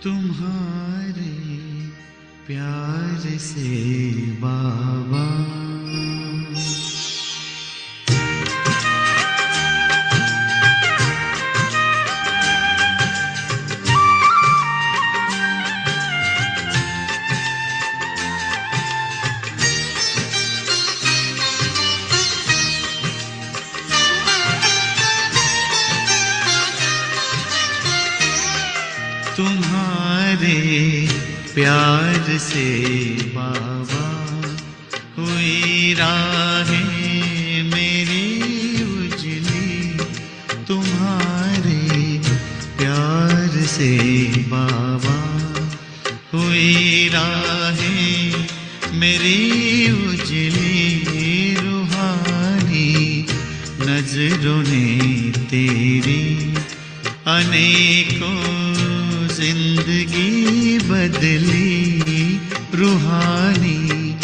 तुम्हारे प्यार से बाबा। तुम्हारे प्यार से बाबा हुई राहें मेरी उजली। तुम्हारे प्यार से बाबा हुई राहें मेरी उजली। रूहानी नजरों ने तेरी अनेकों जिंदगी बदली। रूहानी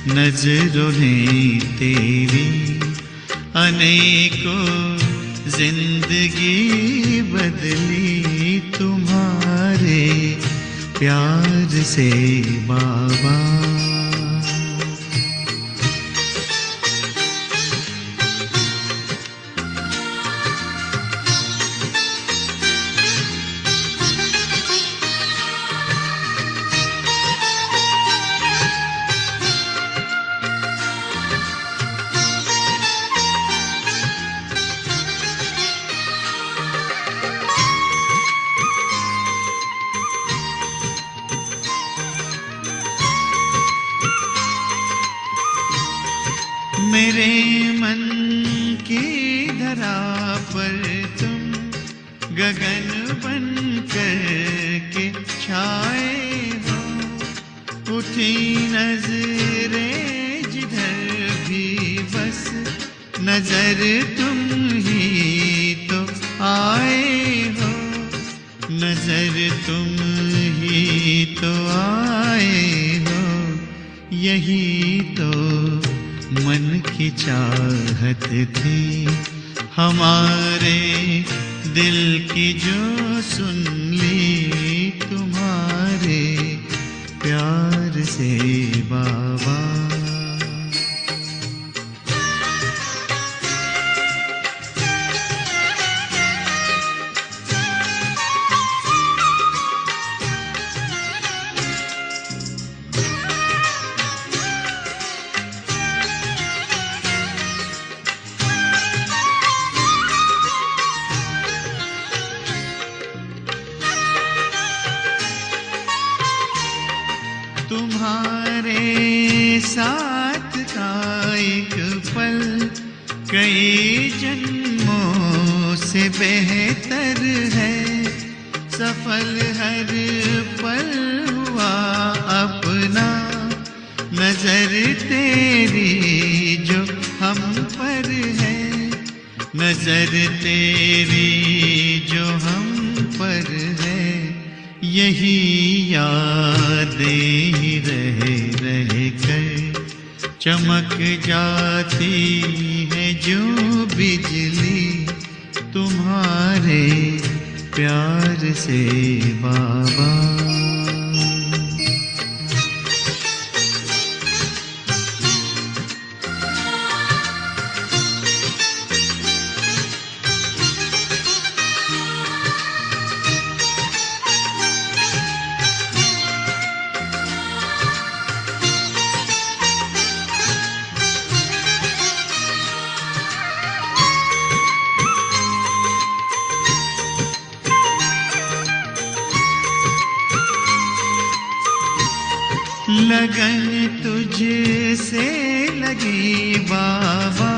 नजरों ने तेरी अनेकों जिंदगी बदली। तुम्हारे प्यार से बाबा। मेरे मन की धरा पर तुम गगन बन कर के छाए हो। उठी नजरें जिधर भी बस नजर तुम ही तो आए हो। नजर तुम ही तो आए हो। यही तो मन की चाहत थी हमारे दिल की जो सुन ली। तुम्हारे प्यार से बाबा। तुम्हारे साथ का एक पल कई जन्मों से बेहतर है। सफल हर पल हुआ अपना। नजर तेरी जो हम पर है। नजर तेरी जो हम पर है। यही यादें ही रह कर चमक जाती है जो बिजली। तुम्हारे प्यार से बाबा। लगन तुझसे लगी बाबा।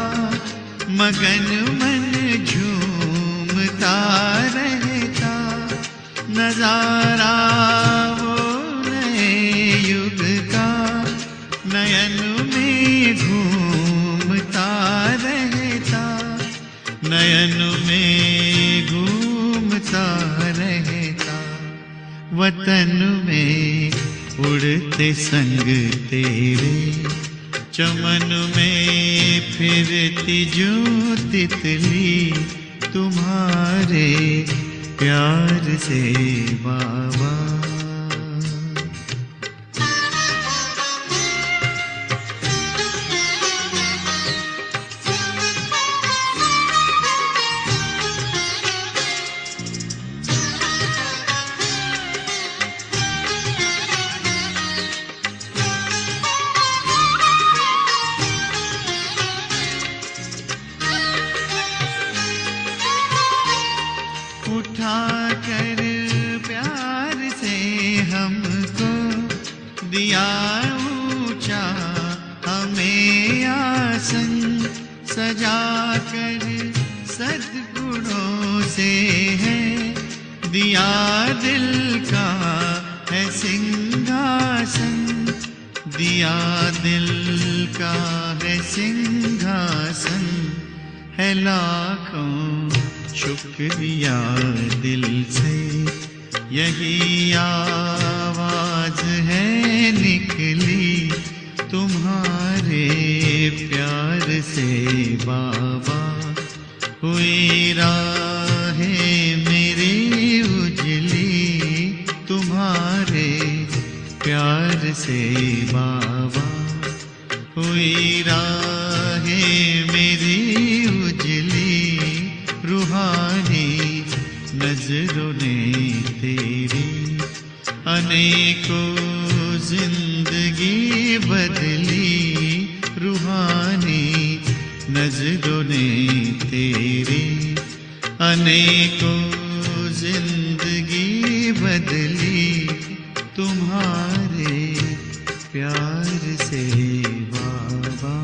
मगन मन झूमता रहता। नजारा वो नए युग का नयन में घूमता रहता। नयन में घूमता रहता। वतन में उड़ते संग तेरे। चमन में फिरती जो तितली। तुम्हारे प्यार से बाबा। आसन सजा कर सद्गुणों से है दिया दिल का है सिंहासन, दिया दिल का है सिंहासन, है लाखों शुक्रिया दिल से यही आवाज है निकली तुम्हारे प्यार से बाबा। हुई राहें मेरी उजली तुम्हारे प्यार से बाबा, हुई राहें मेरी उजली रूहानी नजरों ने तेरी, अनेकों जिंदगी बदली रूहानी नजरों ने तेरी, अनेकों जिंदगी बदली तुम्हारे प्यार से बाबा।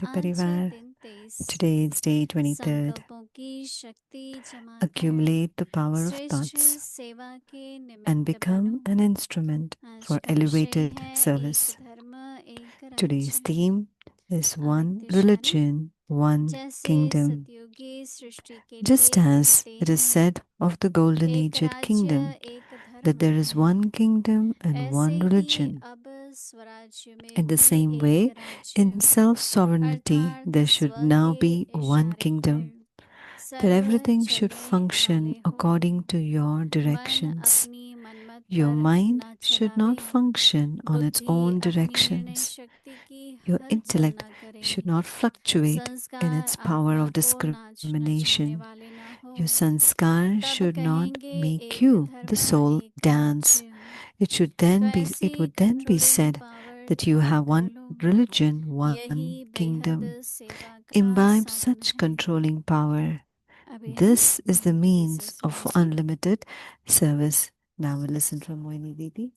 Parivar. Today is day 23rd. Accumulate the power of thoughts and become an instrument for elevated service. Today's theme is one religion, one kingdom. Just as it is said of the Golden Aged Kingdom that there is one kingdom and one religion, in the same way, in self-sovereignty, there should now be one kingdom, that everything should function according to your directions. Your mind should not function on its own directions. Your intellect should not fluctuate in its power of discrimination. Your sanskar should not make you, the soul, dance. It would then be said that you have one religion, one kingdom. Imbibe such controlling power. This is the means of unlimited service. Now we'll listen from Moini Didi.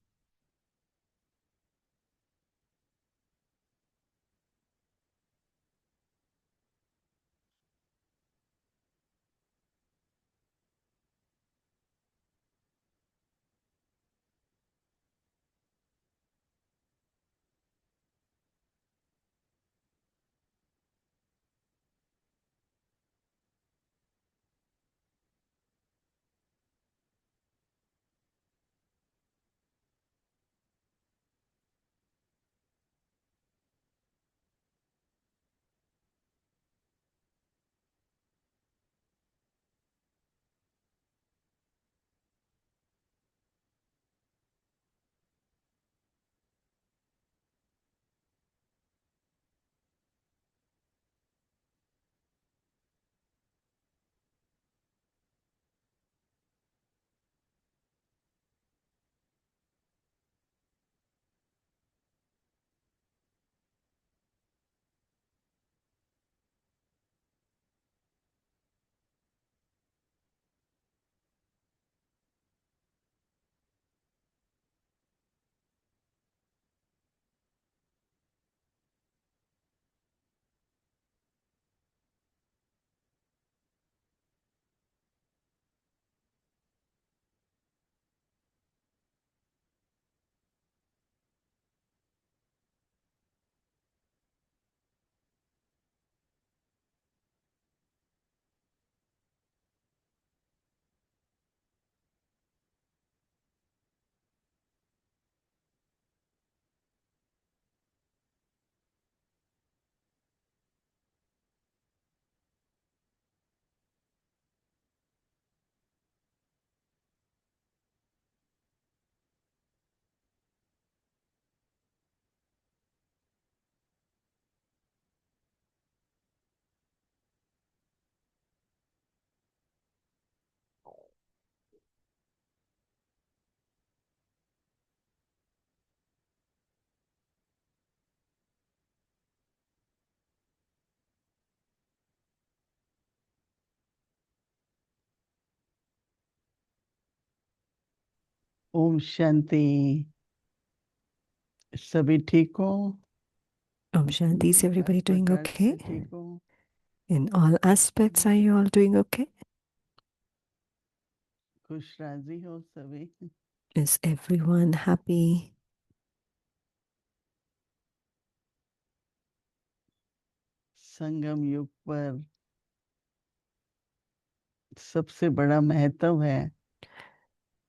Om Shanti. सभी ठीक हो? Om Shanti. Is everybody doing प्रकार से okay? ठीक हो? In all aspects, are you all doing okay? खुश राजी हो सभी? Is everyone happy? संगम युग पर सबसे बड़ा महत्व है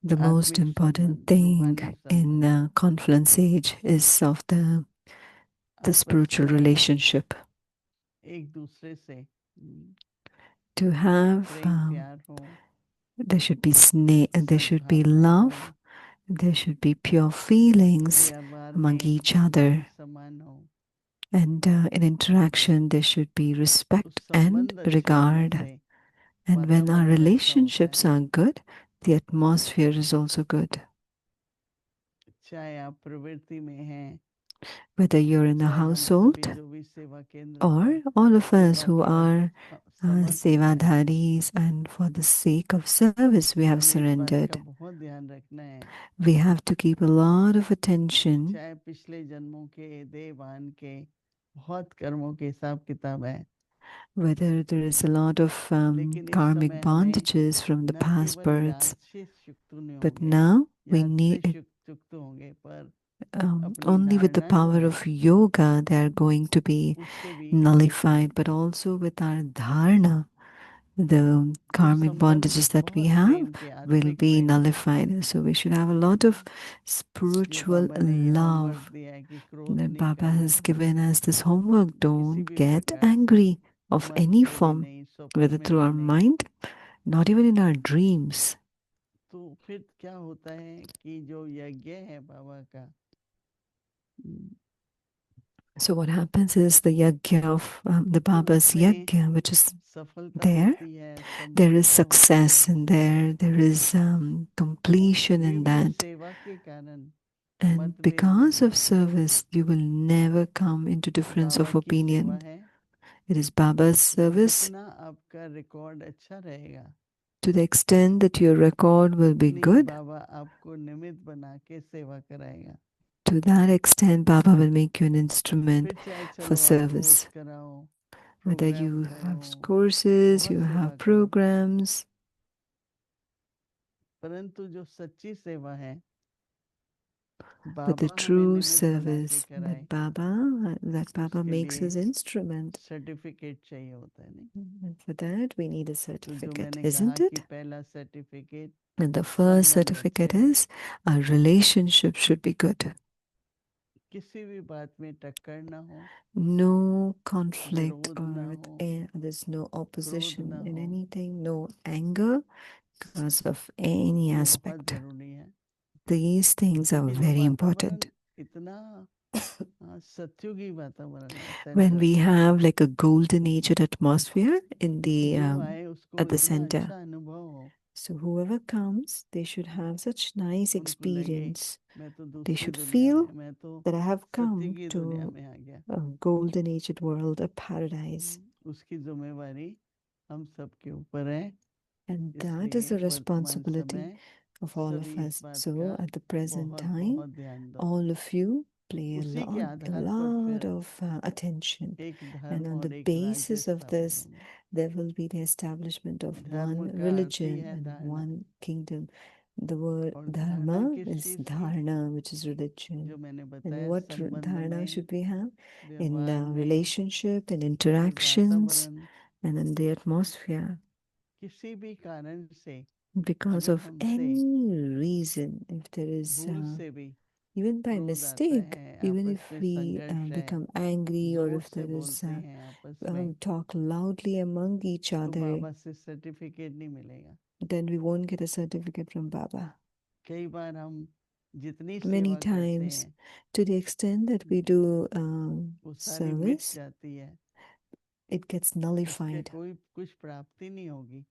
The most आत्मिक important संबंध, thing रूहानी in संबंध। confluence age is of the आपस spiritual में relationship. एक दूसरे से To have, प्रेम प्यार हो, there should be there should be सद्भावना हो, love, there should be pure feelings व्यवहार among में each मान other, सम्मान हो। and in interaction there should be उस respect and संबंध अच्छे होने regard. से And when our वातावरण अच्छा होता relationships है। are good, the atmosphere is also good. चाहे आप प्रवृत्ति में हैं, Whether you're in a चाहे हम household, सभी जो भी सेवा केंद्र or पर all of us सेवा who के लिए are समर्पित हैं, sevadharis, and for the sake of service we have हमें इस बात का surrendered. बहुत ध्यान रखना है। We have to keep a lot of attention. चाहे पिछले जन्मों के देवान के बहुत कर्मों के हिसाब किताब है, Whether there is a lot of लेकिन इस karmic समय हमें bondages from the न past केवल births, यादृच्छिक युक्तुनि but होंगे, now we need यादृच्छिक it. युक्त होंगे, पर अपनी Only with the धारणा जो power है of yoga they are going to be उससे भी nullified, but also with our dharana, the जो karmic संबंध bondages that we बहुत have प्रेम के will आत्मिक be प्रेम के, nullified. So we should have a lot of जो spiritual बाबा ने ये होमवर्क love. दिया है कि क्रोध That नहीं Baba करना, has given us this homework. किसी Don't भी get प्रकार से, angry of मन any से भी form, नहीं, स्वप्न whether में through भी our नहीं। mind, not even in our dreams. तो फिर क्या होता है कि जो यज्ञ है बाबा का, So what happens is the yajna of the Baba's yajna, which is there is success in there is completion in that. And because of service, you will never come into difference of opinion. It is Baba's service to the extent that your record will be good. To that extent, Baba will make you an instrument for service. Whether you have courses, you have programs. But the true service that Baba makes his instrument. And for that, we need a certificate, isn't it? And the first certificate is our relationship should be good. No conflict or there's no opposition in anything, no anger because of any aspect. These things are very important. When we have like a golden aged atmosphere in the at the center, so whoever comes, they should have such nice experience. They should feel that I have come to a golden aged world, a paradise. And that is the responsibility of all of us. So at the present time, all of you play a lot of attention. And on the basis of this, there will be the establishment of one religion and one kingdom. The word dharma is dharana, which is religion. And what dharana should we have? In relationship, in interactions, and in the atmosphere. Because of any reason, if there is, even by mistake, even if we become angry or if there is talk loudly among each other, then we won't get a certificate from Baba. Many times, to the extent that we do service, it gets nullified.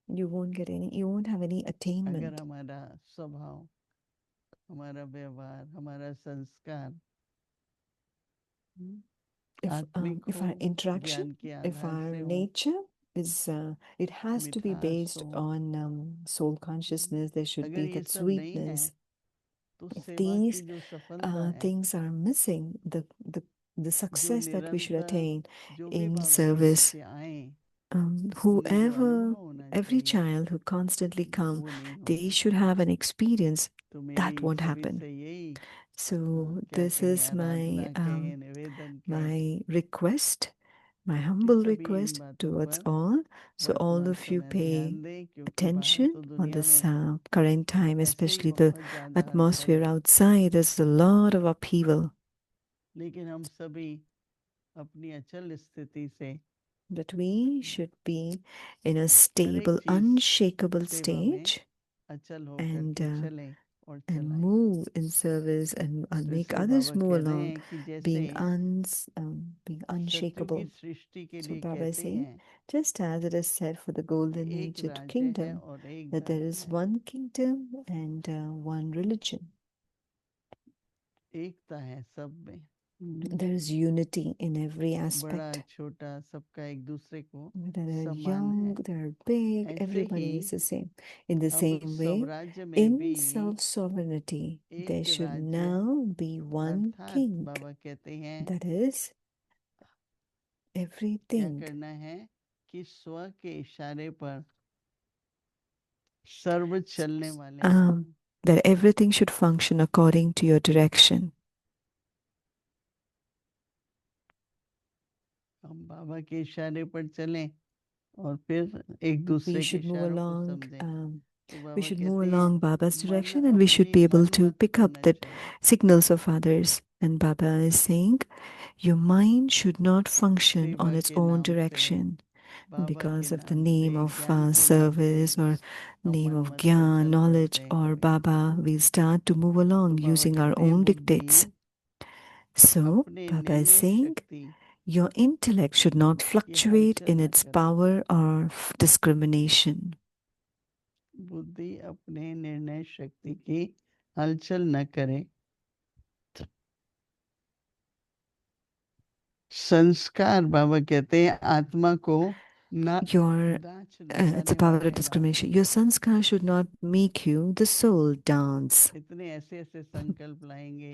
You won't get any, you won't have any attainment. If our interaction, if our nature is, it has to be based on soul consciousness, there should be that sweetness. If these things are missing, the success that we should attain in service, whoever, every child who constantly come, they should have an experience that won't happen. So this is my my request, my humble request towards all. So all of you pay attention on this current time, especially the atmosphere outside. There's a lot of upheaval. But we should be in a stable, unshakable stage and move in service and make others move along, being unshakable. So Baba is saying, just as it is said for the golden aged kingdom, that there is one kingdom and one religion. There is unity in every aspect. Whether they're young, they're big, everybody is the same. In the same way, in self-sovereignty, there should now be one king. That is, everything. That everything should function according to your direction. We should move along. We should move along Baba's direction, and we should be able to pick up the signals of others. And Baba is saying, your mind should not function on its own direction because of the name of service or name of Gyan, knowledge, or Baba. We start to move along using our own dictates. So, अपने Baba is निर्णय saying, शक्ति your intellect should not की fluctuate हलचल in न its करे। power or discrimination. बुद्धि अपने निर्णय शक्ति की हलचल न करे। संस्कार बाबा कहते हैं आत्मा को ना Your नाच it's a नचाने power वाले of discrimination. Your sanskar should not make you the soul dance. इतने ऐसे ऐसे संकल्प लाएंगे,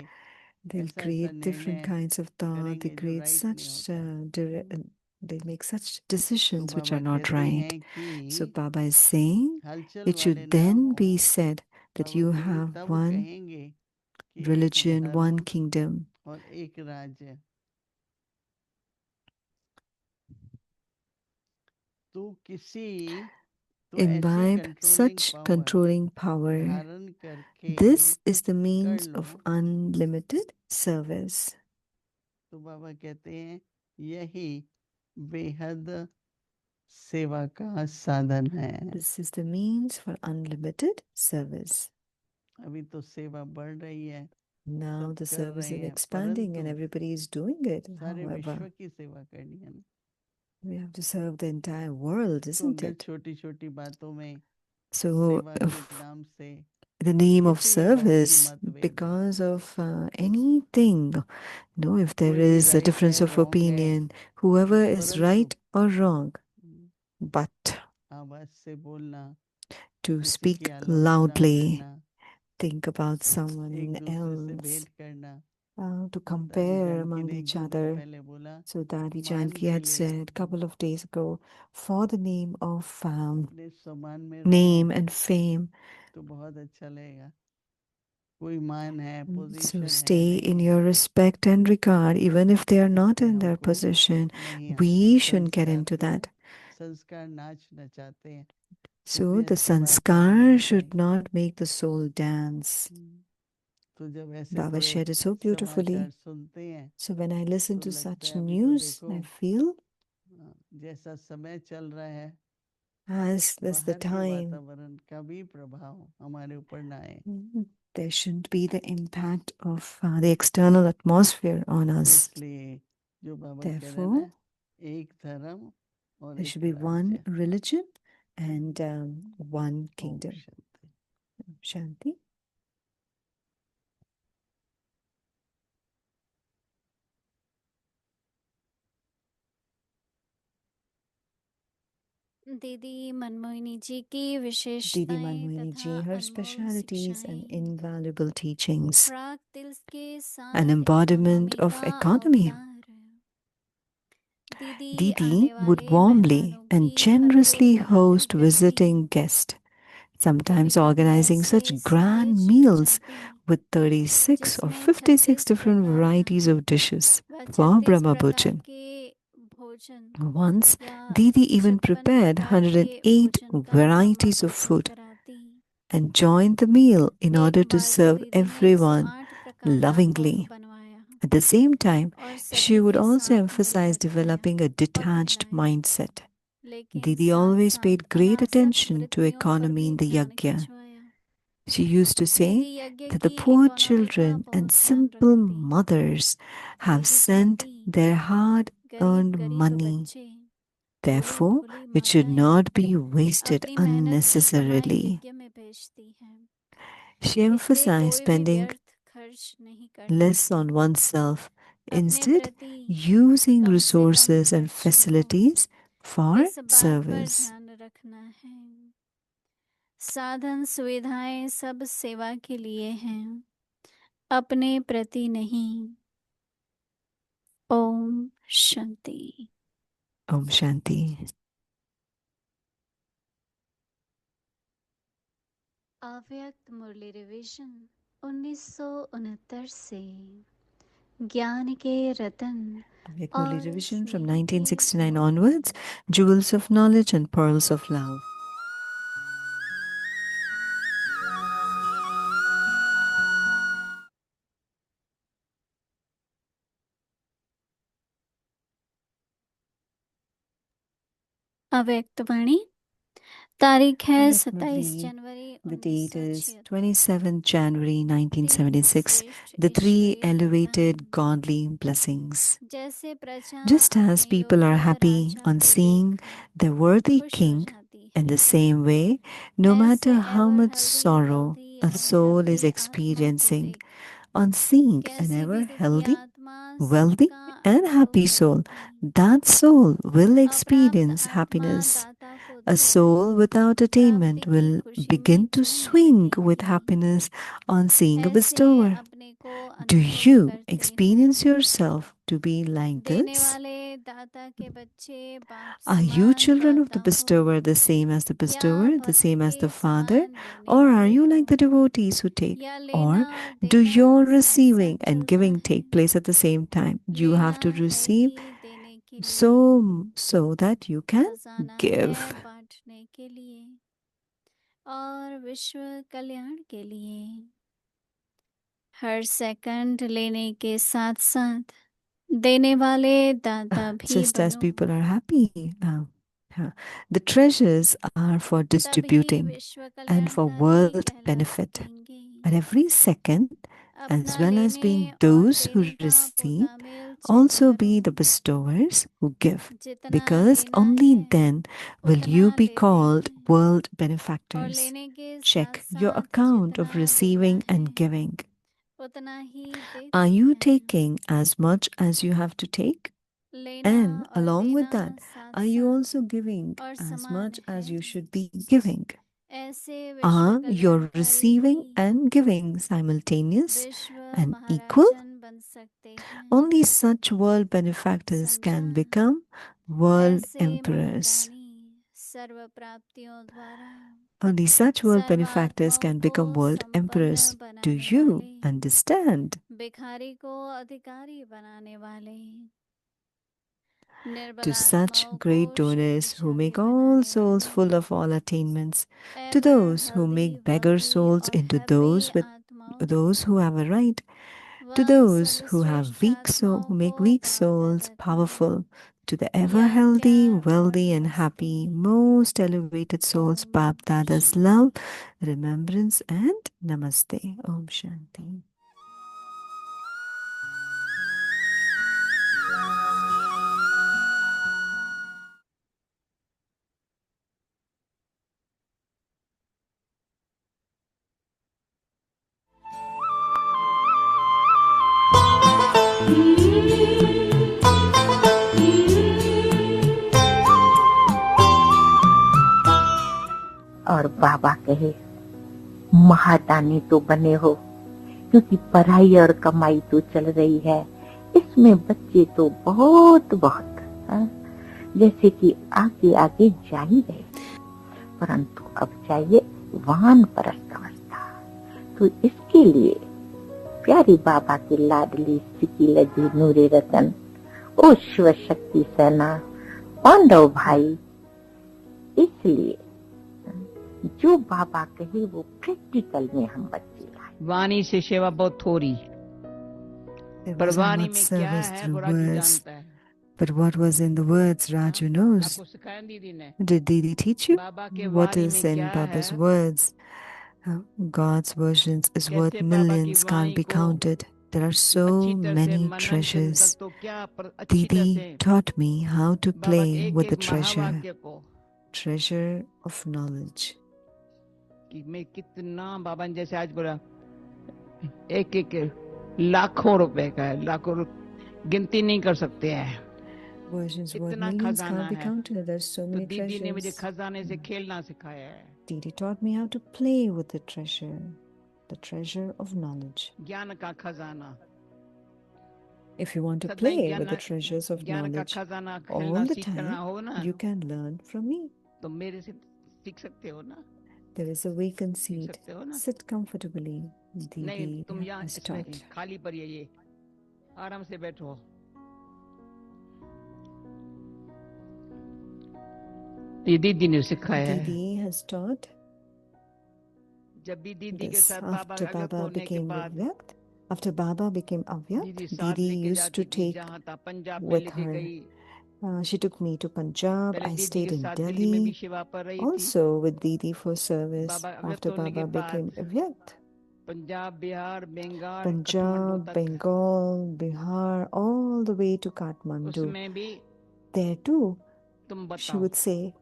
They'll ऐसा ऐसा create different निर्णय kinds of thought. They करेंगे जो create राइट नहीं such होता। they make such तो decisions which Baba are not कहते right. हैं So कि Baba is saying हलचल it वाले should ना then हो। be said that Baba you Guru have तब one कहेंगे कि एक religion, one धर्म kingdom. और एक राज्य। तो किसी तो ऐसी Imbibe controlling such power controlling power. धारण करके This is the कर means low. of unlimited service. तो बाबा कहते हैं यही बेहद सेवा का साधन है। This is the means for unlimited service. अभी तो सेवा बढ़ रही है, Now सब the कर service रहे is हैं, expanding and परंतु everybody is doing it. सारे विश्व However, की सेवा करनी है ना। we have to serve the entire world, तो isn't अगर it? छोटी छोटी बातों में So, सेवा के if नाम से the name of किसी भी बात की service, मतभेद है, because of anything, no, if there कोई भी is a राइट difference है of रॉन्ग है, opinion, whoever is परंतु right or wrong, but आवाज से बोलना, to किसी की speak आलोचना loudly, करना, think about एक someone दूसरे से else, भेंट करना। to दादी compare जानकी among ने each 2 दिन other. पहले बोला So Dadi मान Janki के had लिए said a couple of days ago, for the name of अपने सम्मान में रहो name and fame. तो बहुत अच्छा लगेगा। कोई मान है, So पोजीशन है, stay नहीं in है, your respect and regard, even if they are not इसमें in their हमको position. नहीं आना। We shouldn't get संस्कार into that. संस्कार नाच नचाते हैं। So इतनी the अच्छी बात बाबा sanskar ने should बताई। not make the soul dance. तो जब ऐसे Baba थोड़े shared it so समाचार beautifully. सुनते हैं So when I listen तो to लगता such है अभी तो news, देखो I feel जैसा समय चल रहा है, as this the बाहर के time, वातावरण का भी प्रभाव हमारे ऊपर ना आए। there shouldn't be the impact of the external atmosphere on us. इसलिए जो बाबा कह रहे हैं Therefore, ना, एक धर्म और there एक should be one राज्य। religion and one Om kingdom. Shanti. Shanti. दीदी मनमोहिनी जी की Didi विशेषताएं Manmohini तथा Ji, her Anmol specialities and शिक्षाएं, invaluable teachings, प्राग तिल्स के an साथ embodiment इकोनॉमी of का economy. अवतार। दीदी Didi आने would वाले warmly मेहमानों and की generously हरसों host आतिथ्य visiting देती, guests, कभी sometimes कभी organizing ऐसे such grand sandwich meals रचाती with 36 or जिसमें 56 36 different प्रकार varieties of dishes व for 36 Brahma प्रकार Bhojan. के भोजन Once, या Didi even 56 prepared प्रकार के 108 भोजन का varieties of समापन food कराती। and joined the meal in एक order to बार तो serve दीदी ने everyone 108 प्रकार का भोग lovingly. बनवाया At the same time, और she सभी would के also साथ emphasize मिलकर खाया developing a और detached खिलाया। mindset. लेकिन Didi साथ always साथ paid great अनासक्त attention to वृत्तियों पर economy भी in the ध्यान yajna. खिंचवाया। She used to दीदी say यज्ञ that the की poor इकोनॉमी का children बहुत and ध्यान simple रखती। mothers have दीदी sent चाहती their गरीब hard-earned गरीब money. बच्चे, भोली Therefore, भोली it should माताएं not be wasted अपनी मेहनत की कमाई unnecessarily. यज्ञ में भेजती हैं। She इसलिए emphasized कोई भी spending व्यर्थ खर्च नहीं करती। less on oneself, अपने instead प्रति using कम से कम resources and खर्च हो, facilities for इस बात पर service. ध्यान रखना है। साधन सुविधाएं सब सेवा के लिए हैं, अपने प्रति नहीं। ओम शांति। Om Shanti. अव्यक्त मुरली रिवीजन 1969 से ज्ञान के रतन Avyakt Murli और revision from स्नेह के 1969 मोती। onwards, Jewels of Knowledge and Pearls of Love. अव्यक्त वाणी तारीख है And 27 definitely, January the date is 1976। 27 January 1976, the three elevated godly blessings. जैसे प्रजा Just as अपने people are योग्य happy राजा on को seeing देखकर their worthy खुश हो king, जाती in the है, same way, no ऐसे matter how ever much healthy, sorrow wealthy a and soul is happy आत्मा को experiencing देखकर on seeing an कैसी ever भी दुखी healthy, आत्मा wealthy, सुख का and अनुभव happy soul, करेगी। that soul will अप्राप्त experience आत्मा happiness. दाता को A देखकर soul without प्राप्ति attainment की will खुशी begin में to झूमने swing with लगेगी। happiness on seeing a ऐसे bestower. अपने को Do अनुभव you करते experience हो। yourself to be like देने this? वाले दाता के बच्चे बाप Are you समान children of the पाता bestower, हो, the same as the या bestower, the भक्त same as के the father? समान लेने Or are वाले you हो, like the devotees who take? या Or लेना और do देना your साथ receiving साथ and चलता giving है। take place at the same time? You लेना have to है receive ही देने के so लिए, that you can खजाना give. है बांटने के लिए और विश्व कल्याण के लिए। हर सेकंड लेने के साथ साथ देने वाले दाता भी Just as बनो, people are happy, the treasures are for तभी distributing विश्व and for कल्याणकारी world कहला benefit. सकेंगे। At every second, as अपना well as लेने being और those who देने का receive, पूरा मेल चेक also करो। be the bestowers who give, जितना because लेना only है then will उतना you be लेते called हैं, world और benefactors. लेने के Check साथ your साथ account जितना of देना receiving है and giving. उतना ही देते Are you हैं। taking as much as you have to take? लेना And और along with देना that, साथ are you साथ also giving और as समान much as है। you should be giving? ऐसे विश्व Are your कल्याणकारी receiving he and giving simultaneous विश्व and equal? महाराजन बन सकते हैं। Only such world benefactors can समझा? become world ऐसे emperors. महादानी सर्व प्राप्तियों द्वारा Only such world सर्व benefactors आत्माओं can को become world संपन्न emperors. Do बनाने you वाले, understand? भिखारी को अधिकारी बनाने वाले, निर्बल To such आत्माओं great को donors who शक्तिशाली make all बनाने souls वाले, full of all attainments, to ever those who healthy, make beggar wealthy souls और into happy those with आत्माओं those को, who have a right, to वह those who have सर्वश्रेष्ठ weak soul, आत्माओं who को make weak बांटता souls रहता है। powerful, to the ever या healthy, ज्ञान और wealthy, and नमस्ते। happy, most elevated souls, Om Bap Dada's Shanti. love, remembrance, and namaste. Om Shanti. और बाबा कहे महादानी तो बने हो, क्योंकि पढ़ाई और कमाई तो चल रही है, इसमें बच्चे तो बहुत बहुत जैसे कि आगे आगे जा ही रहे, परंतु अब चाहिए वानप्रस्थ अवस्था। तो इसके लिए प्यारी बाबा की लाडली सिकी लजी नूरे रतन, ओ शिव शक्ति सेना, पांडव भाई, इसलिए जो बाबा कहे वो प्रैक्टिकल में हम बच्चे लाए। वाणी से सेवा बहुत थोड़ी, पर वाणी में क्या है वो राजू जानता है। But what was in the words, Raju knows. आपको सिखाया दीदी ने? Did Didi teach you? बाबा के What वाणी is में in क्या Baba's है? words? God's versions is worth कैसे बाबा की millions, can't वाणी be को counted. There are so अच्छी तरह से many मनन करने treasures. का तो क्या, पर अच्छी तरह Didi से taught me how to बाबा के play एक with the एक treasure, महावाक्य को, treasure of knowledge. कि मैं कितना बाबा ने जैसे आज बोला एक एक लाखों रुपए का है, लाखों गिनती नहीं कर सकते हैं, Versions worth इतना millions खजाना can't be है। counted. There's so तो many दीदी ने मुझे treasures. खजाने से खेलना सिखाया है। Didi taught me how to play with the treasure of knowledge. ज्ञान का खजाना, If you want to सदैव play with the treasures of ज्ञान का knowledge खजाना all खेलना the सीख करना time, हो ना, you can learn from me. तो मेरे से सीख सकते हो ना। There is a vacant सीख seat. सकते हो ना। Sit comfortably. नहीं Didi तुम यहाँ has इसमें taught. खाली पर ये आराम से बैठो। ये दीदी ने सिखाया है। Didi has taught. जब भी दीदी के This साथ बाबा after का अव्यक्त Baba होने के became बाद Avyakt, after Baba became दीदी Avyakt, साथ Didi लेके used to जाती थी, take जहाँ था पंजाब में with लेके her गई, She took me to Punjab. पहले I दीदी stayed के in साथ दिल्ली में भी Delhi, सेवा पर रही थी। also with Didi for service Baba after अव्यक्त होने के Baba became बाद Avyakt. पंजाब, बिहार, बंगाल, काठमांडू Punjab, तक, Bengal, Bihar, all the way to Kathmandu. उसमें भी There too, तुम she बताओ, would say,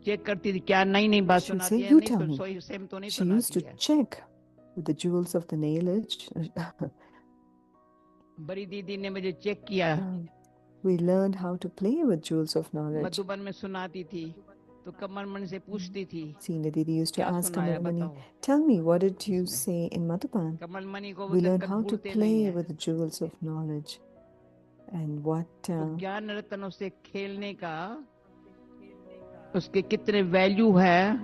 चेक करती थी क्या नई नई बात she would सुनाती say, है, you नहीं tell तो me. सोई सेम तो नहीं She used सुनाती to है। check with the jewels of the nail edge. बड़ी दीदी ने मुझे चेक किया, We learned how to play with jewels of knowledge. Madhuban में सुनाती थी तो कमल मणि से पूछती थी, Sina Didi used to क्या ask सुनाया Kamal Mani, बताओ। tell me, what did you say in Madhuban? कमल मणि को We वो learned कभी how to भूलते नहीं play है। with the jewels of knowledge. And what तो ज्ञान रत्नों से खेलने का उसके कितने वैल्यू है,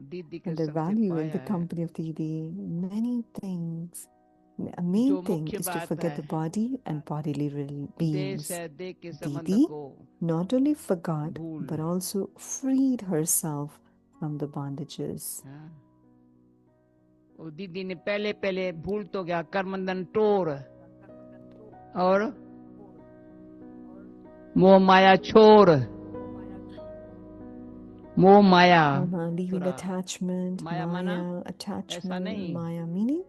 दीदी के and the सबसे value in पाया the है। company of Didi, many things. A main जो thing मुख्य is to बात forget है, the body and bodily beings. देश है देह के संबंध Didi को not only forgot भूल, but also freed herself from the bondages. हाँ। वो दीदी ने पहले पहले भूल तो गया कर्मबंधन टोर और मोह माया छोड़, मोह माया Leaving छोड़ा। attachment, माया माना Maya, ऐसा attachment, नहीं, Maya, meaning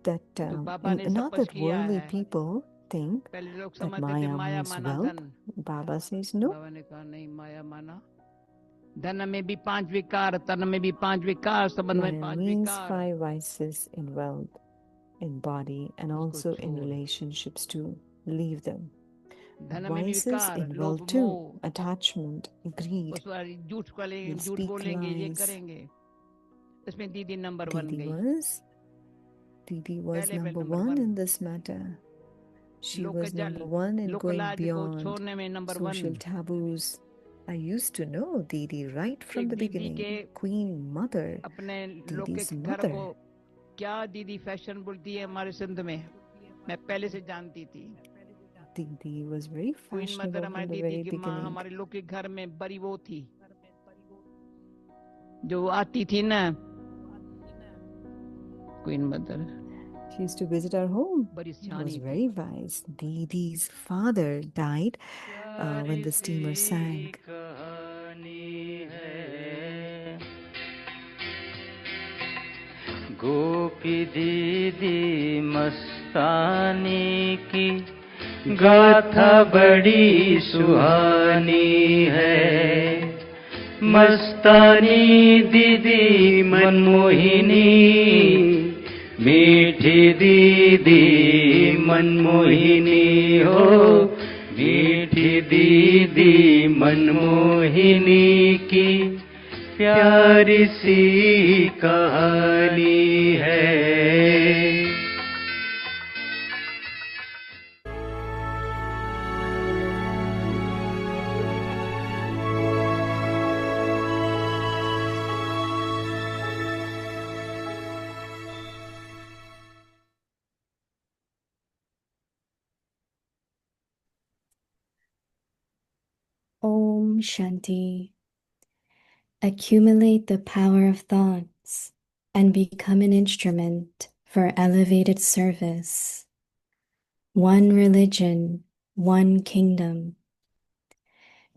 that तो बाबा ने not स्पष्ट that किया worldly है। people think पहले लोग that समझते थे Maya माया means माना wealth. धन, Baba says no. बाबा ने कहा नहीं, माया माना धन में भी 5 विकार, तन में भी 5 विकार, संबंध में Maya 5 means विकार, 5 vices in wealth, in body, and also in relationships too. Leave them. धन में भी Vices विकार, in लोभ wealth too. मोह, Attachment, greed. उस पर झूठ We'll झूठ speak बोलेंगे, ये lies. करेंगे। इसमें दीदी नंबर 1 गई, Didi was पहले number number 1 1। in this matter. She was number 1 in going लोकलाज को beyond छोड़ने में number 1। social taboos. I used to know Didi right from the दीदी beginning. के Queen Mother, अपने लोग Didi's के घर को mother. क्या दीदी फैशन बोलती है हमारे सिंध में, मैं पहले से जानती थी। Didi was very queen mother fashionable हमारी from the दीदी very की माँ, beginning. हमारे लोग के घर में बड़ी वो थी जो आती थी ना, queen mother. She used to visit our home. बड़ी She सियानी was थी। very wise. Didi's father died when the steamer sank. गोपी दीदी मस्तानी की गाथा बड़ी सुहानी है। मस्तानी दीदी मनमोहिनी, मीठी दीदी मनमोहिनी हो, मीठी दीदी मनमोहिनी की प्यारी सी कहानी है। Om Shanti. Accumulate the power of thoughts and become an instrument for elevated service. One religion, one kingdom.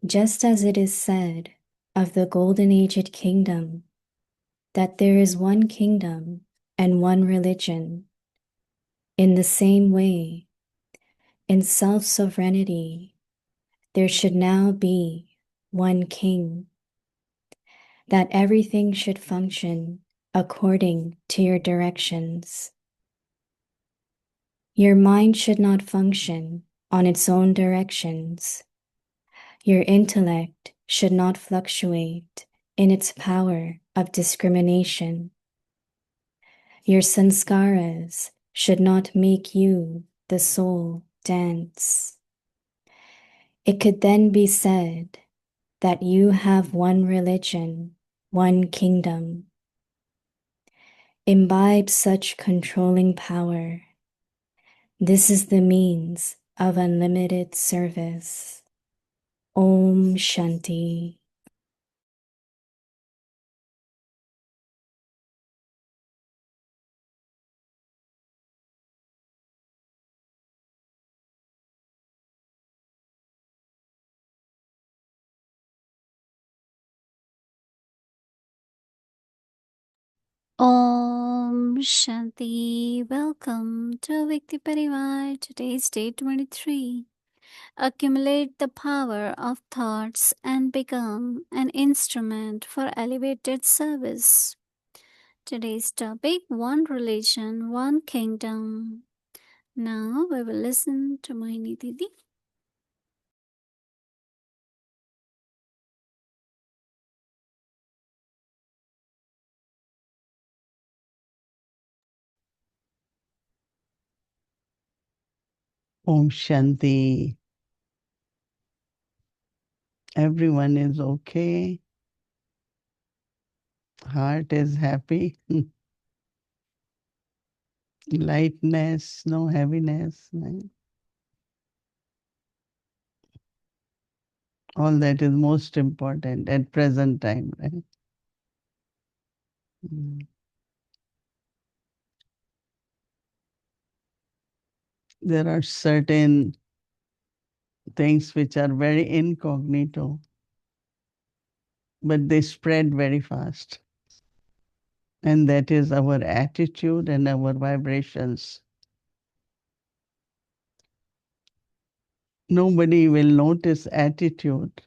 Just as it is said of the Golden Aged Kingdom that there is one kingdom and one religion, in the same way, in self-sovereignty, there should now be one king, that everything should function according to your directions. Your mind should not function on its own directions. Your intellect should not fluctuate in its power of discrimination. Your sanskaras should not make you, the soul, dance. It could then be said that you have one religion, one kingdom. Imbibe such controlling power. This is the means of unlimited service. Om Shanti. Om Shanti. Welcome to Vikti Parivar. Today's day 23. Accumulate the power of thoughts and become an instrument for elevated service. Today's topic: one religion, one kingdom. Now we will listen to Mohini Didi. Om Shanti. Everyone is okay. Heart is happy. Lightness, no heaviness. Right? All that is most important at present time, right? There are certain things which are very incognito, but they spread very fast. And that is our attitude and our vibrations. Nobody will notice attitude,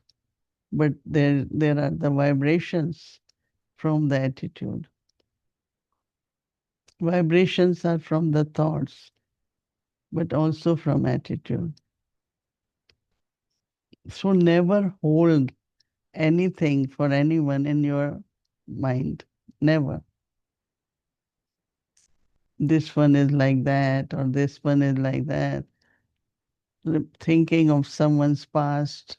but there are the vibrations from the attitude. Vibrations are from the thoughts, but also from attitude. So never hold anything for anyone in your mind. Never. This one is like that, or this one is like that. Thinking of someone's past.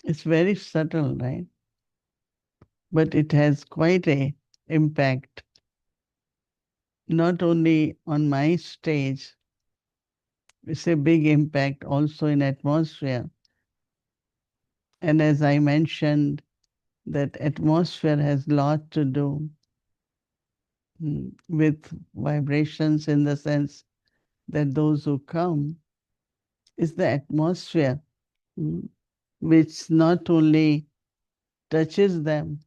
It's very subtle, right? But it has quite a impact. Not only on my stage, it's a big impact also in atmosphere. And as I mentioned, that atmosphere has a lot to do with vibrations, in the sense that those who come is the atmosphere which not only touches them,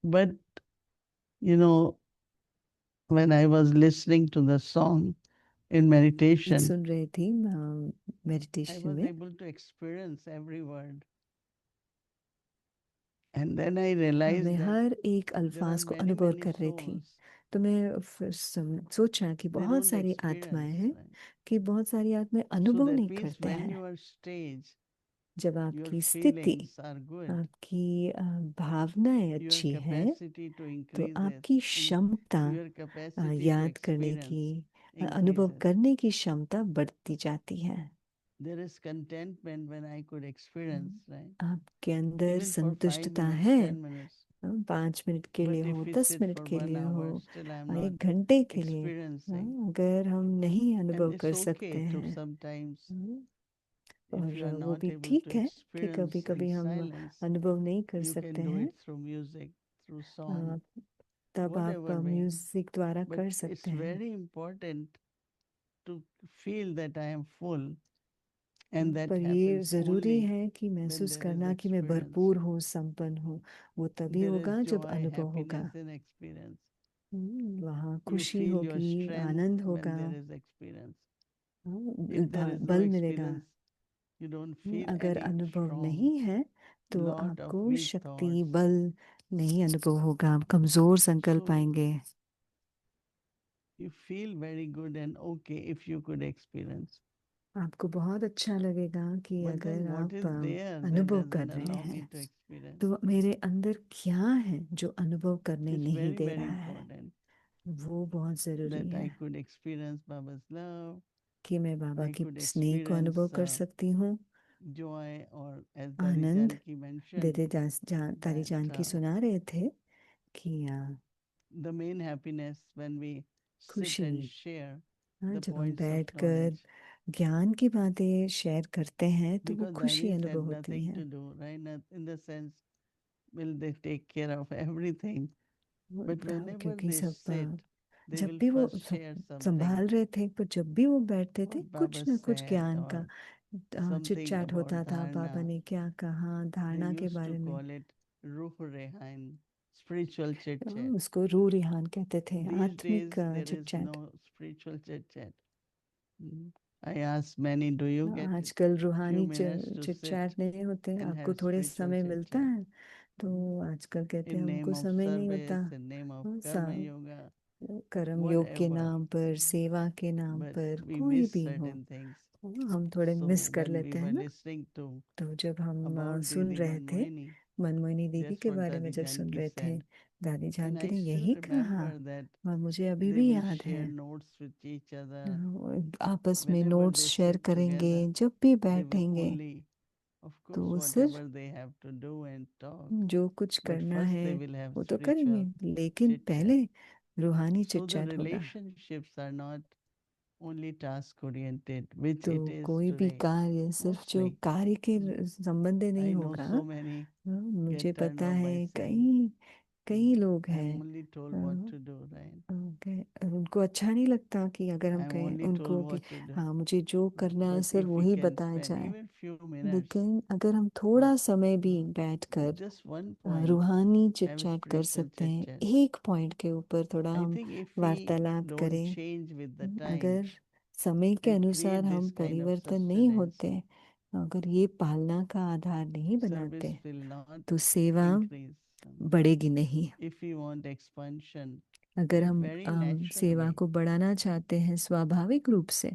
but when I was listening to the song in meditation, सुन रही थी I meditation was में, able to experience every word. And then I realized मैं that हर एक there are अल्फाज को many, अनुभव many कर रही थी. souls. तो मैं फिर सोचा कि They बहुत don't सारी आत्माएं experience, हैं right? कि बहुत सारी आत्माएं So अनुभव that नहीं means करते when हैं. your stage, जब your आपकी स्थिति, feelings are good, आपकी भावनाएं your अच्छी हैं, capacity to तो increase आपकी क्षमता your capacity to याद करने experience की, अनुभव increases. करने की क्षमता बढ़ती जाती है. There is contentment when I could experience, right? आपके अंदर Even for 5 संतुष्टता minutes, है. 10 minutes. 5 मिनट के But लिए if हो, we 10 sit मिनट for के 1 लिए हो, hour, still I'm 1 not घंटे के लिए, experiencing. अगर हम नहीं And अनुभव it's कर सकते okay to हैं, sometimes, if और you are वो not भी able ठीक to है कि experience कभी in कभी हम silence, अनुभव नहीं कर you सकते can do हैं, it through music, through song, तब आप whatever way. म्यूजिक द्वारा But कर it's सकते हैं. very important to feel that I am full. And that पर ये happens जरूरी only है कि when महसूस there is करना कि मैं experience. भरपूर हूँ, संपन्न हूँ. वो तभी There होगा is जब joy, अनुभव होगा. happiness in experience. वहाँ You खुशी feel your होगी, strength आनंद when होगा, there is experience. If there is no बल मिलेगा. experience, you don't feel अगर any अनुभव strong, नहीं है तो lot of आपको weak शक्ति, thoughts. बल नहीं अनुभव होगा. आप कमजोर संकल्प So पाएंगे. you feel very good and okay if you could experience. आपको बहुत अच्छा लगेगा कि But then अगर what आप is there that अनुभव कर doesn't रहे allow me हैं, to experience? तो मेरे अंदर क्या है जो अनुभव करने It's नहीं very, दे very रहा है. important वो बहुत जरूरी that है I could experience Baba's love, कि मैं बाबा I की could स्नेह को experience अनुभव कर सकती हूँ. joy, or as Anand. Dadijanki mentioned, दीदी तारी जान की सुना रहे थे कि the main happiness when we sit खुशी, and share the जब हम points of बैठकर knowledge, ज्ञान की बातें शेयर करते हैं तो वो because खुशी Dadies अनुभव had होती nothing है. to do, right? In the sense, will they take care of everything? But whenever क्योंकि they सब sit, they जब will भी वो first share something. संभाल रहे थे, पर जब भी वो बैठते थे What कुछ Baba न कुछ said, ज्ञान का or something चिट-चैट about होता था. बाबा dharana. ने क्या कहा, They धारणा के used to बारे में. call it Ruh Rehan, spiritual chit chat. उसको रूह रिहान कहते थे, These आत्मिक days there chit is chat. no spiritual chit chat. I ask many, do you get आजकल few रूहानी minutes to chit sit chat नहीं होते, and आपको have थोड़े spiritual समय chit मिलता chat? है? तो आजकल कहते हैं In हमको name of समय नहीं होता। service, in name of हाँ, karma yoga, कर्म योग के whatever. नाम पर, सेवा के नाम But पर, we कोई miss भी हो, certain things. हम थोड़े So मिस कर when we लेते हैं were ना। listening to तो जब हम about सुन Didi रहे थे Manmohini, मनमोहिनी देवी that's के what बारे में, Dadi जब सुन Janki रहे थे, said. दादी And जानकी I ने still यही कहा, remember that और मुझे अभी they भी will याद share है। notes with each other. आपस में Whenever notes they share sit करेंगे, together, जब भी they will बैठेंगे only, of तो course, सिर्फ whatever they have to do and talk. जो कुछ But करना first है they will have वो तो करेंगे, spiritual लेकिन chit पहले chat. रूहानी So the चिट-चैट होगा। relationships are not only task oriented, which तो it is कोई भी today. कार्य सिर्फ जो Mostly. कार्य के संबंध नहीं I know होगा। so many मुझे get turned पता off by है saying, कई लोग I'm हैं, only told what to do, right? उनको अच्छा नहीं लगता कि अगर हम I'm कहें only उनको told कि what to do. हाँ मुझे जो करना है But सिर्फ if we वही can बताया spend जाए। even few minutes, लेकिन अगर हम थोड़ा or समय भी बैठकर just one point, रूहानी चिट have a चैट कर spiritual सकते chit हैं, chat. एक पॉइंट के ऊपर थोड़ा I हम think if we वार्तालाप don't करें, change with the अगर time समय के and अनुसार create हम this kind of परिवर्तन नहीं sustenance, होते, अगर ये पालना का आधार नहीं service बनाते, will not तो सेवा increase. बढ़ेगी नहीं। If we want expansion अगर in हम very natural सेवा way, को बढ़ाना चाहते हैं स्वाभाविक रूप से,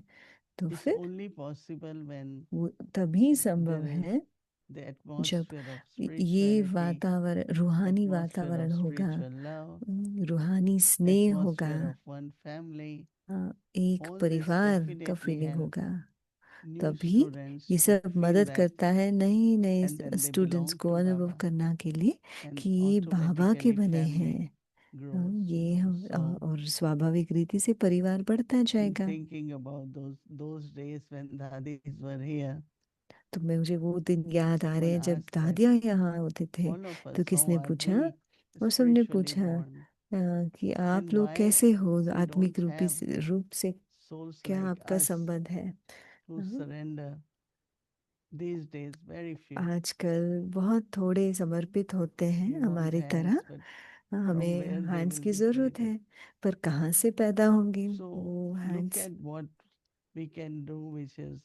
तो it's फिर only possible when वो तभी संभव there है is the जब atmosphere of ये spirituality, वातावरण, रूहानी atmosphere वातावरण of होगा, spiritual love, रूहानी स्नेह होगा, atmosphere of one family. एक All this परिवार का definitely फीलिंग help होगा। new तभी students ये to सब feel मदद that, करता है नए नए and then they students belong को to अनुभव Baba, करना के लिए and कि ये बाबा के automatically बने family हैं। grows, ये So और स्वाभाविक रीति से परिवार बढ़ता in जाएगा। thinking about those days when dadis were here, तो मुझे वो दिन याद आ रहे someone हैं जब asked that दादियाँ यहाँ होते थे, all of तो us, how किसने are पूछा, we और सबने spiritually पूछा born, कि आप and लोग why कैसे हो, we आत्मिक don't have रूप से souls क्या like आपका us संबंध है। who surrender. These days, very few. आजकल बहुत थोड़े समर्पित होते हैं We want हमारी तरह। hands, but from हमें where they हैंड्स will की be जरूरत created. है, पर कहाँ से पैदा होंगे So वो look hands. at what we can do, which is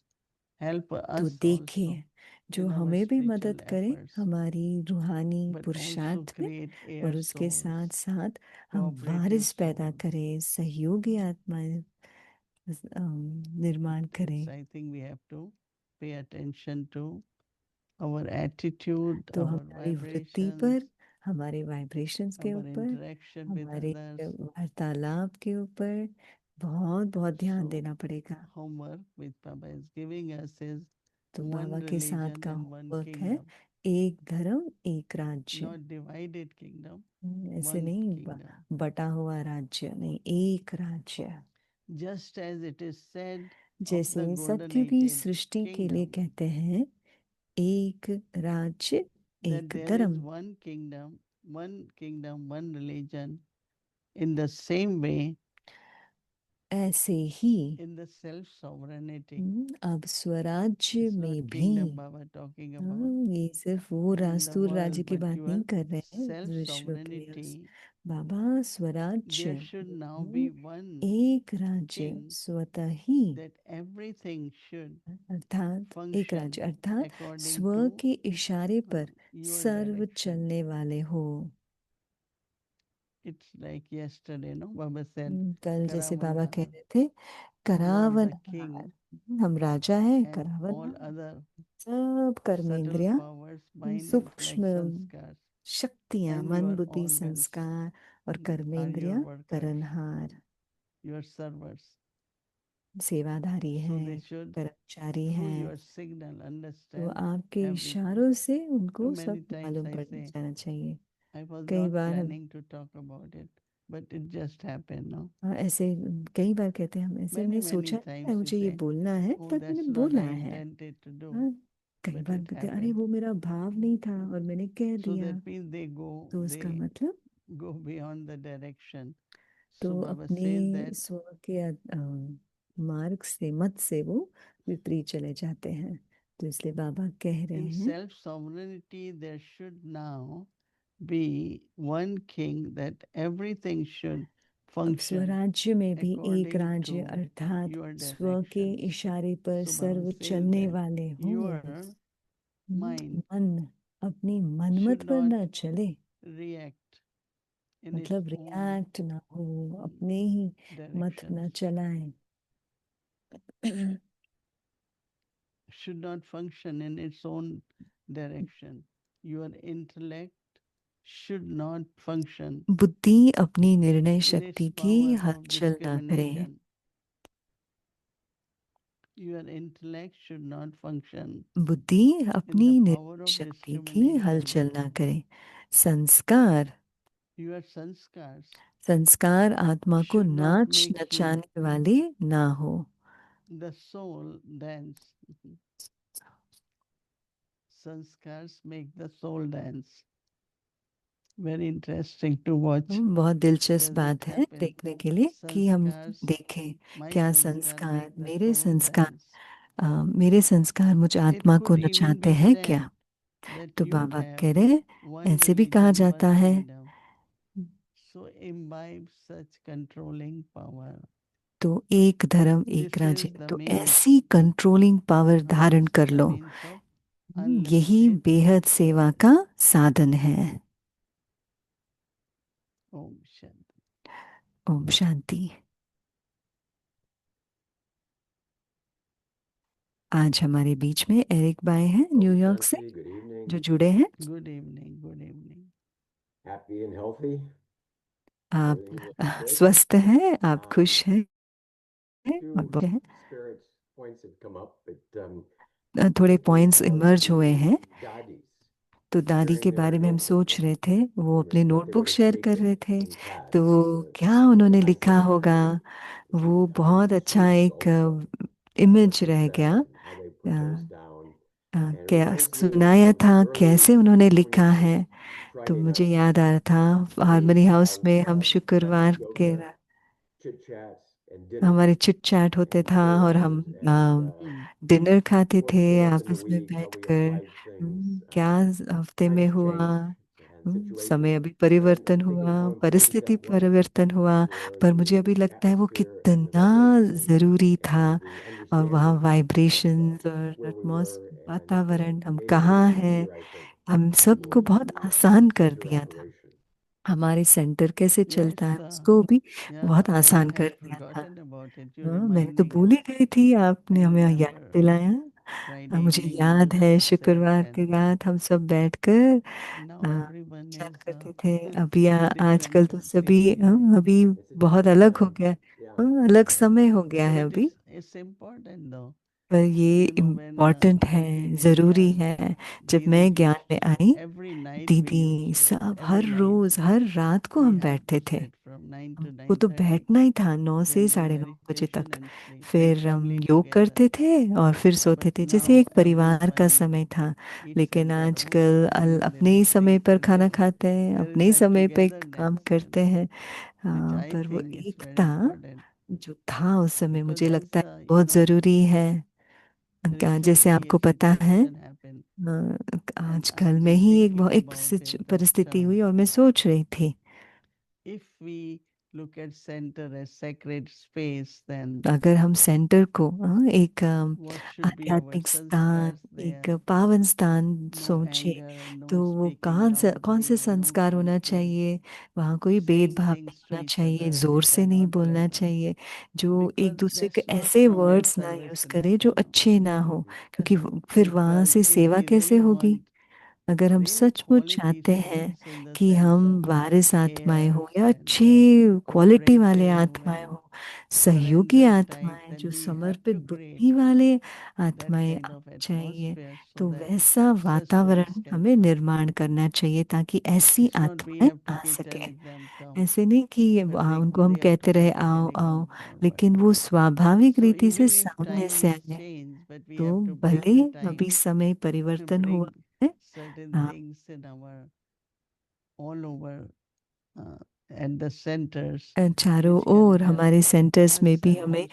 help तो us also देखिए जो in our हमें भी spiritual मदद करे efforts, हमारी रूहानी but also पुरुषार्थ में, create और air उसके souls, साथ साथ हम cooperative वारिस पैदा souls. करें, सहयोगी आत्माएं निर्माण करें। I think we have to pay attention to our attitude, तो our हमारी वृत्ति vibrations, पर, हमारे वाइब्रेशंस के our ऊपर, interaction with हमारे others. वार्तालाप के ऊपर बहुत बहुत ध्यान So देना पड़ेगा। homework which Baba is giving us is तो one बाबा के साथ religion का and one होमवर्क है kingdom, एक धर्म एक राज्य। not divided kingdom, ऐसे one नहीं kingdom. बटा हुआ राज्य नहीं, एक राज्य। Just as it is said of जैसे the golden सत्य भी aged सृष्टि के लिए kingdom, कहते हैं एक राज्य that एक there is धर्म, one kingdom, one religion. In the same way, ऐसे ही in the self sovereignty, अब स्वराज्य it's में not भी, kingdom Baba talking about. ये सिर्फ वो And in the रास्तूर राज्य world, की but बात your नहीं कर रहे हैं, self विश्व के sovereignty, बाबा स्वराज्य there should now में be one एक राज्य king, स्वतः ही, that everything should अर्थात एक function राज्य अर्थात according स्व to के इशारे पर your सर्व direction. चलने वाले हो। It's like yesterday, no? Baba said, कल जैसे बाबा कह Karavanhar, रहे थे you are करावन the king, हम राजा हैं, and करावन all other सब subtle कर्मेंद्रिया, powers, mind, सूक्ष्म intellect, sanskars, शक्तियां, and मन your बुद्धि organs संस्कार और are your कर्मेंद्रिया workers, करनहार, your servers. सेवाधारी So हैं, they should, कर्मचारी through हैं। your signal, तो understand आपके everything. इशारों से उनको So many सब times मालूम I पड़ say, जाना चाहिए। I was कई not बार हम planning to talk about it, but it just happened, no? ऐसे कई बार कहते हैं हम ऐसे Many, मैंने many सोचा है times you मुझे ये say, बोलना है, oh, पर मैंने that's not बोला I है। intended to do, हाँ, कई but बार it कहते हैं अरे happened. वो मेरा भाव नहीं था और मैंने कह So दिया, that means तो उसका they मतलब go beyond the direction. तो So Baba अपने says that स्व के मार्ग से, मत से वो विपरीत चले जाते हैं। तो इसलिए बाबा कह रहे in हैं self-sovereignty there should now be one king that everything should अब function स्वराज्य में भी एक according राज्य to अर्थात your स्व के directions. इशारे पर So सर्व Baba says चलने that वाले हो। your mind मन अपनी मनमत should पर not न चले, react in its मतलब own रिएक्ट ना हो, अपने ही मत न directions, चलाए, should not function in its own direction. Your intellect should not function बुद्धि अपनी निर्णय in शक्ति its की power of हलचल ना करे। discrimination. Your intellect should not function बुद्धि in अपनी the निर्णय power of शक्ति की discrimination. हलचल ना करे। संस्कार Your sanskars संस्कार आत्मा को should not नाच make you नचाने वाले ना हो। the soul dance. Sanskars make the soul dance. Very interesting to watch. बहुत दिलचस्प Does बात it है happen? देखने के लिए कि हम Sanskars, देखें my क्या sanskar संस्कार make the मेरे soul संस्कार dance. मेरे संस्कार मुझ It आत्मा को could even नचाते be हैं said क्या। that तो you बाबा have कह रहे one ऐसे भी कहा religion, जाता one है। kingdom. So imbibe such controlling power. तो एक धर्म This एक is राज्य, the तो means. ऐसी कंट्रोलिंग पावर धारण This is कर the लो। means of यही unlimited बेहद सेवा का साधन है। Om Shanti. ओम शांति। आज हमारे बीच में एरिक बाय हैं न्यूयॉर्क से Good evening. जो जुड़े हैं। Good evening. Good evening. Happy and healthy. आप Everything looks good. स्वस्थ हैं, आप खुश हैं Two और बहुत हैं। spirits points have come up, but थोड़े thinking points about emerge the हुए हैं। daddies तो दादी के sharing their बारे में हम notebook सोच with रहे me थे, वो and अपने just what they notebook were share कर taking रहे थे। in pads तो to क्या उन्होंने लिखा isolate होगा, the वो I बहुत think two अच्छा students एक also इमेज what they रह said गया। and how they put those down. And it क्या reminds me सुनाया of था, early कैसे उन्होंने लिखा harmony है। house तो Friday मुझे nights. याद आ रहा था We हारमनी हाउस have में हम शुक्रवार go के to chit chats and dinner हमारे चिट चैट होते and था और हम services and डिनर खाते what's थे been up in the आपस में week, how we बैठकर। applied things, क्या हफ्ते में times हुआ। change and समय situations. अभी And परिवर्तन thinking हुआ, how important परिस्थिति that was परिवर्तन हुआ, for पर मुझे अभी the लगता है वो atmosphere and the कितना vibration जरूरी था। and the और वहाँ understanding वाइब्रेशंस of और where we एटमॉस were वातावरण, and हम made it a कहाँ lot हैं, easier, I think, हम सबको बहुत to आसान कर enter दिया था। operation. हमारे सेंटर कैसे Yes, चलता है उसको भी yeah, बहुत I आसान कर had दिया था। forgotten about it. You हाँ, मैंने तो reminding भूल ही गई थी, आपने I हमें याद remember दिलाया। Friday मुझे evening we याद used है to sit शुक्रवार की and रात हम सब बैठकर now everyone चैट is करते थे। अभी different आजकल तो सभी places. अभी It's a बहुत different अलग हो time. गया। Yeah. अलग समय हो गया But है it अभी। is it's important though. पर ये You know when important I है, came in ज़रूरी Gyan, है। जब Didi मैं ज्ञान used में आई, every night we दीदी used to सब every हर night रोज हर रात को we हम had बैठते to थे। sit from 9 to वो तो 9:30. बैठना ही था 9 से Then do 9:30 बजे meditation तक। and sleep like फिर हम family योग together. करते थे और फिर सोते But थे, जैसे now एक परिवार का everyone समय था। eats लेकिन at their own आजकल time and अपने they ही don't समय think पर खाना together. खाते हैं, There is अपने ही that समय पे काम togetherness करते हैं। which I पर वो think is very Ekta important जो था उस समय, because मुझे as लगता है you बहुत know ज़रूरी है। क्या जैसे recently a आपको पता है, situation happened and आजकल I'm में just ही thinking एक about it परिस्थिति that हुई और मैं सोच रही थी, if we look at center as sacred space then अगर हम सेंटर को एक what should be our आध्यात्मिक स्थान, sanskars एक there? पावन स्थान No सोचे, anger, no तो वो speaking कौन से loudly, no संस्कार होना conflict, चाहिए। वहाँ कोई saying भेदभाव things नहीं to होना each चाहिए, other जोर which से are नहीं not बोलना pleasant चाहिए, जो एक because दूसरे के that's what ऐसे from where वर्ड्स ना यूज salvation करे जो happens. अच्छे ना हो, क्योंकि फिर वहां Because से if सेवा we कैसे really होगी। want अगर हम really सचमुच quality चाहते हैं souls in the कि sense हम of वारिस आत्माएं care हो या and अच्छी क्वालिटी वाले cooperative आत्माएं and हो, सहयोगी surrendered type, आत्माएं, then जो we have समर्पित to create बुद्धि वाले that आत्माएं kind of चाहिए। atmosphere so तो that वैसा such souls वातावरण can हमें come. निर्माण करना चाहिए ताकि ऐसी It's not we आत्माएं have to आ keep सके। telling them come, ऐसे नहीं कि but उनको हम they have कहते to रहे come आओ आओ, organically. लेकिन वो स्वाभाविक So रीति से even if सामने से times आए। change, but we तो have to break भले the time अभी समय to परिवर्तन हुआ bring है, certain हाँ, things in our all over at the centers चारों which can ओर help हमारे सेंटर्स में us भी and हमें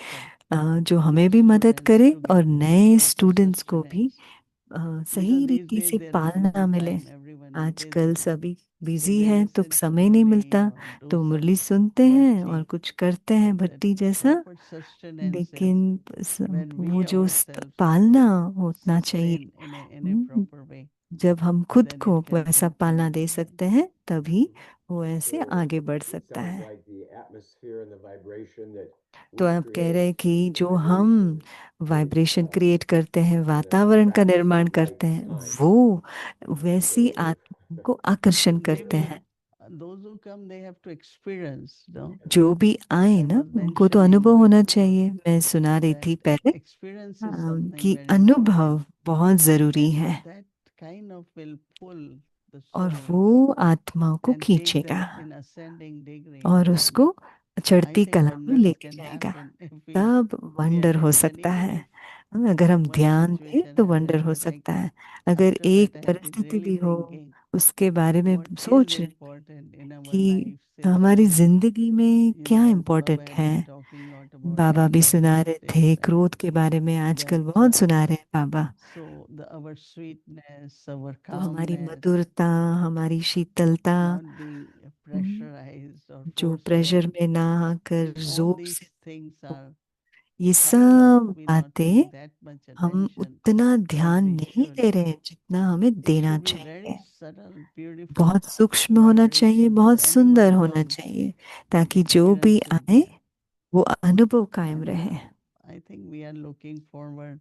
also जो new हमें भी मदद students करे to और get नए lots of स्टूडेंट्स को भी sustenance. because सही these रीति days से there is पालना no मिले। time, everyone is आजकल busy, सभी so बिजी they हैं तो listen to समय नहीं Murli मिलता, or do तो मुरली some सुनते हैं और bhakti, कुछ करते हैं but that भट्टी जैसा। proper sustenance is लेकिन when वो we जो ourselves पालना होना चाहिए, sustain in a hmm, proper way, जब हम खुद then को it can वैसा पालना continue. दे सकते हैं तभी वो So ऐसे आगे बढ़ it सकता sounds है। like the atmosphere and the vibration that तो we आप कह रहे create, हैं कि the जो हम vibration is वाइब्रेशन क्रिएट करते हैं, gonna वातावरण का attract the निर्माण right करते हैं, kind. वो वैसी So आत्मा को आकर्षण They करते will, हैं। those who come, they have to experience, no? जो भी आए I ना, was उनको तो mentioning अनुभव होना before चाहिए। मैं सुना रही that थी पहले experience is something कि very अनुभव important, बहुत जरूरी है and that kind of will pull the और soul वो आत्मा को and take खींचेगा them in ascending degree. और Then उसको I चढ़ती think कला में wonders लेके can जाएगा। happen if we तब pay वंडर हो attention. सकता Even है। if अगर हम one ध्यान दें situation तो वंडर happened, हो but सकता है। अगर after एक that I have been परिस्थिति really भी हो, thinking उसके बारे में what is सोच रहे important in our कि life since हमारी जिंदगी में क्या as Baba इम्पोर्टेंट had है। been talking lot about बाबा भी anger सुना these रहे days, थे right? क्रोध के बारे में, आजकल That बहुत सुना रहे हैं बाबा। so our sweetness, our तो हमारी calmness, मधुरता, हमारी शीतलता, not being pressurized or जो forceful, प्रेशर में ना आकर all जोर these से, things are ये kind of सब we not paying बातें that much हम attention उतना as ध्यान we नहीं should. दे रहे हैं जितना हमें It देना should be very चाहिए। subtle, beautiful बहुत सूक्ष्म होना चाहिए, vibrations. बहुत Anyone सुंदर होना comes, चाहिए, ताकि जो भी experience is आए there. वो अनुभव कायम And रहे। I think we are looking forward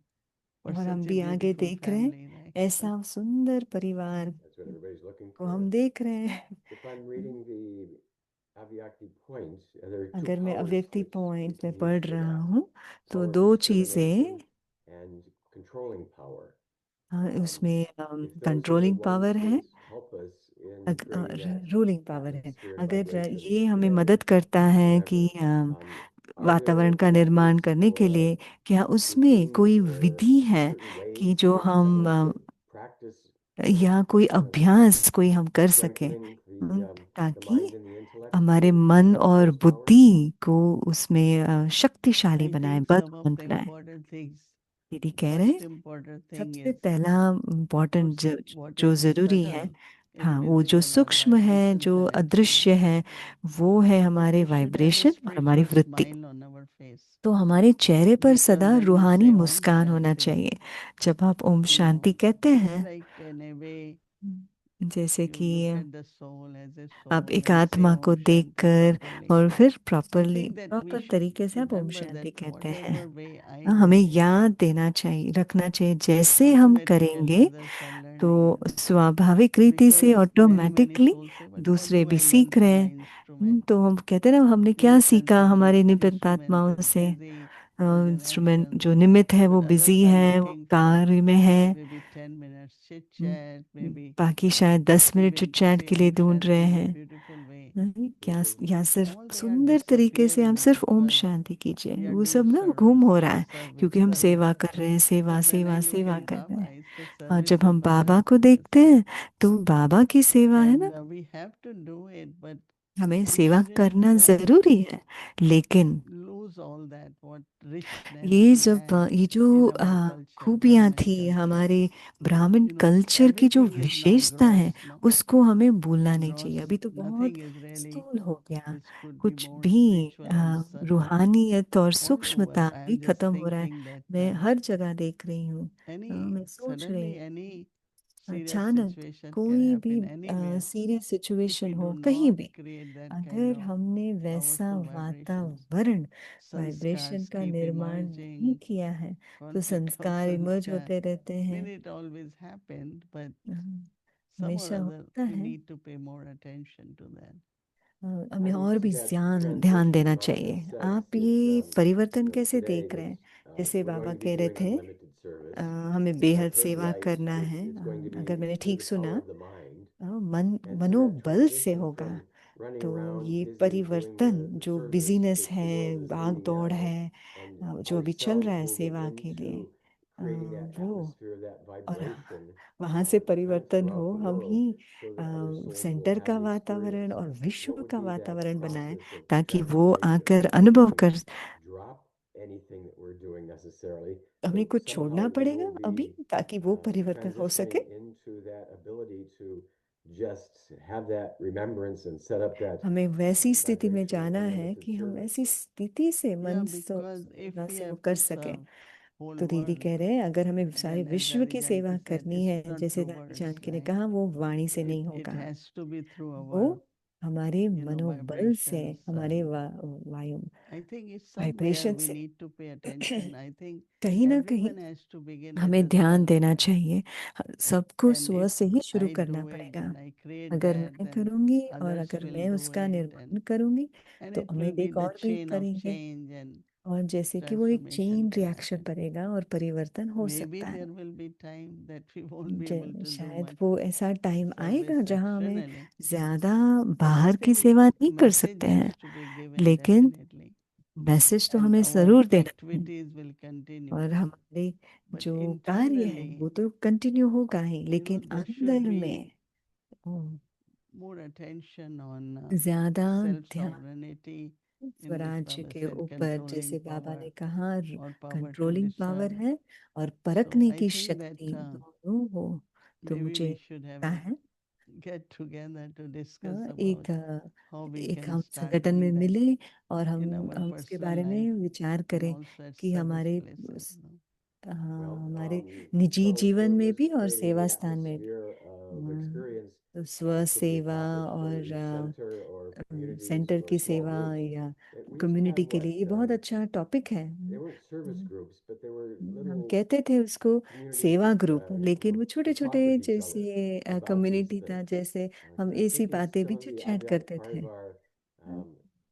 for और हम such a भी आगे beautiful देख रहे हैं, family, right? ऐसा सुंदर परिवार that's what everybody's looking को for. हम देख रहे हैं। If I'm reading the Avyakti points, there are two अगर मैं powers अव्यक्ति which पॉइंट में he पढ़ should रहा have. हूँ तो Power of दो चीजें discrimination and controlling power. उसमें If those are the controlling ones power है that help us in creating that ruling power है। atmosphere and अगर vibration ये हमें today, मदद करता है कि whatever. Are वातावरण there का निर्माण methods करने के or लिए, क्या उसमें routines कोई or विधि है certain ways कि जो that हम someone could practice या कोई अभ्यास कोई हम कर सके strengthening the ताकि mind and the intellect हमारे to मन develop और those powers? बुद्धि को उसमें शक्तिशाली I बनाए, think some of बलवान the बनाए। important things, दीदी कह रहे first हैं important thing सबसे is पहला इम्पोर्टेंट what जो is जरूरी है, subtle, हाँ, वो जो invisible or सूक्ष्म है, vibrations जो and अदृश्य experience. है, वो है हमारे We should have a vibration और हमारी spiritual वृत्ति। smile on our face. तो हमारे चेहरे पर Because सदा when we रूहानी say Om मुस्कान होना Shanti, चाहिए। जब आप ओम you शांति know, कहते it's हैं, like in a way जैसे you कि look at the soul as a आप soul एक and say आत्मा को Om Shanti देखकर properly. और फिर I properly think that we proper should तरीके से आप ओम remember शांति that कहते हैं। whatever way I हमें do, याद देना चाहिए, रखना चाहिए, जैसे हम automatically करेंगे others are तो learning. स्वाभाविक रीति से Because many automatically souls say, but what दूसरे do भी I learn सीख रहे from my हैं। instrument? तो हम कहते हैं ना, हमने क्या We सीखा consider हमारे that निमित्त instrument आत्माओं is से। busy with an instrument action, जो निमित्त है वो but बिजी others are है, वो looking for कार्य में है, maybe 10 minutes chit chat, maybe बाकी शायद 10 मिनट चिट चैट say के लिए Om ढूंढ रहे Shanti in a हैं। beautiful way. नहीं, क्या या All सिर्फ they are सुंदर तरीके से हम disappearing सिर्फ ओम because शांति कीजिए, we are वो doing सब ना service, गुम हो रहा है service, क्योंकि हम service. सेवा कर रहे हैं, सेवा But when I सेवा look सेवा at कर रहे Baba, हैं। it's the और service जब of हम Baba. बाबा को देखते हैं तो बाबा की सेवा है ना, And we have to do it, but हमें we सेवा करना shouldn't जरूरी है। लेकिन lose all that, what richness ये we जब have ये जो in our culture, खूबियाँ Brahmin थी culture. हमारे ब्राह्मण You know, कल्चर की, जो everything is now विशेषता है, gross, no? उसको हमें भूलना नहीं Gross, चाहिए। अभी तो बहुत nothing is really, स्थूल हो गया, which could be कुछ more भी spiritual and subtle. रूहानियत और All over, सूक्ष्मता I भी am just खत्म हो रहा है। thinking that मैं हर जगह देख रही हूँ, any मैं सोच रही suddenly हूँ, any serious अचानक situation can कोई भी happen anywhere serious if we situation हो do कहीं not भी, create that kind अगर of हमने वैसा powerful vibrations. वातावरण, वाइब्रेशन Sanskars का keep निर्माण नहीं emerging, किया है, तो conflict of संस्कार इमर्ज sanskar. होते रहते I हैं। mean, it always happened, but some or हमेशा other होता we है। need to pay more attention to that. हमें I और भी see that ध्यान transition देना in चाहिए। Baba's sense आप that, ये परिवर्तन कैसे today देख रहे हैं? that जैसे we're Baba going to be कह रहे doing थे unlimited service. हमें And I've बेहद heard सेवा right, करना है। it's going to be अगर मैंने through ठीक the power सुना, of the mind. मन And so that मनोबल से transition होगा। from running तो around ये busy doing परिवर्तन the जो service बिजीनेस that है, the world is भाग leading दौड़ now, है, and जो अभी चल रहा ourselves है moving सेवा के लिए, into creating that वो atmosphere, that और vibration वहाँ से परिवर्तन हो, throughout the हम world he so that other souls will centre have का the वातावरण experience. और विश्व What would का be that वातावरण बनाए process of ताकि वो transformation? आकर How do अनुभव we कर drop anything that we're doing necessarily, हमें but कुछ somehow छोड़ना we पड़ेगा will अभी be ताकि वो परिवर्तन हो सके। transitioning into that ability to just have that remembrance and set up that हमें वैसी स्थिति में vibration of जाना है unlimited कि हम service. ऐसी स्थिति से Yeah, मन because if भावना we से वो have कर to सके। serve whole तो दीदी world, कह रहे हैं अगर हमें सारे then as विश्व की Dadi सेवा Janki said, करनी it's है, not जैसे through दादी words, जानकी ने right? कहा, वो वाणी से नहीं It होगा, has to be through वो our, हमारे मनोबल से, vibrations. हमारे And वायु I think it's vibration somewhere we से need to pay attention. I think कहीं ना कहीं everyone has to begin with हमें the ध्यान self. देना चाहिए। सबको And स्व if से ही शुरू I करना do it पड़ेगा। and I create अगर that, मैं then करूंगी और others अगर will मैं do उसका it, निर्माण करूंगी and तो it will उम्मीद be एक the और भी chain of करेंगे, change and और जैसे कि वो एक transformation chain can reaction happen. पड़ेगा और परिवर्तन हो Maybe सकता है। there will be time that we won't be able to do शायद much वो ऐसा टाइम आएगा service जहाँ हमें externally, ज्यादा but I बाहर की think सेवा नहीं कर message सकते हैं, has to be given लेकिन definitely, मैसेज तो and हमें our जरूर देना है। activities will continue. और हमारे But जो कार्य है internally, वो तो कंटिन्यू होगा ही, लेकिन there should अंदर be में more attention on ज्यादा ध्यान self-sovereignty in this स्वराज्य Baba के said, ऊपर, controlling जैसे बाबा power ने कहा or power to controlling power discern. है और So परखने I की think शक्ति, that दोनों हो। तो maybe मुझे we should have लगता a है get together to discuss एक about how we एक can हम start संगठन में doing that मिले और in our हम उसके personal बारे में life विचार and करें also at कि service हमारे places. Well, हमारे so निजी जीवन में service, भी और creating सेवा the स्थान में भी atmosphere of experience तो स्व could be सेवा accomplished for और each center or communities centre or की small सेवा groups. या We used to community have के लिए ये बहुत अच्छा टॉपिक है। they weren't service groups, but they were हम little कहते थे उसको communities सेवा that ग्रुप, लेकिन वो छोटे would talk छोटे with each other जैसे about these कम्युनिटी था, things. जैसे हम So I ऐसी think it's बातें भी some of chit the chat Avyakt करते part थे। of our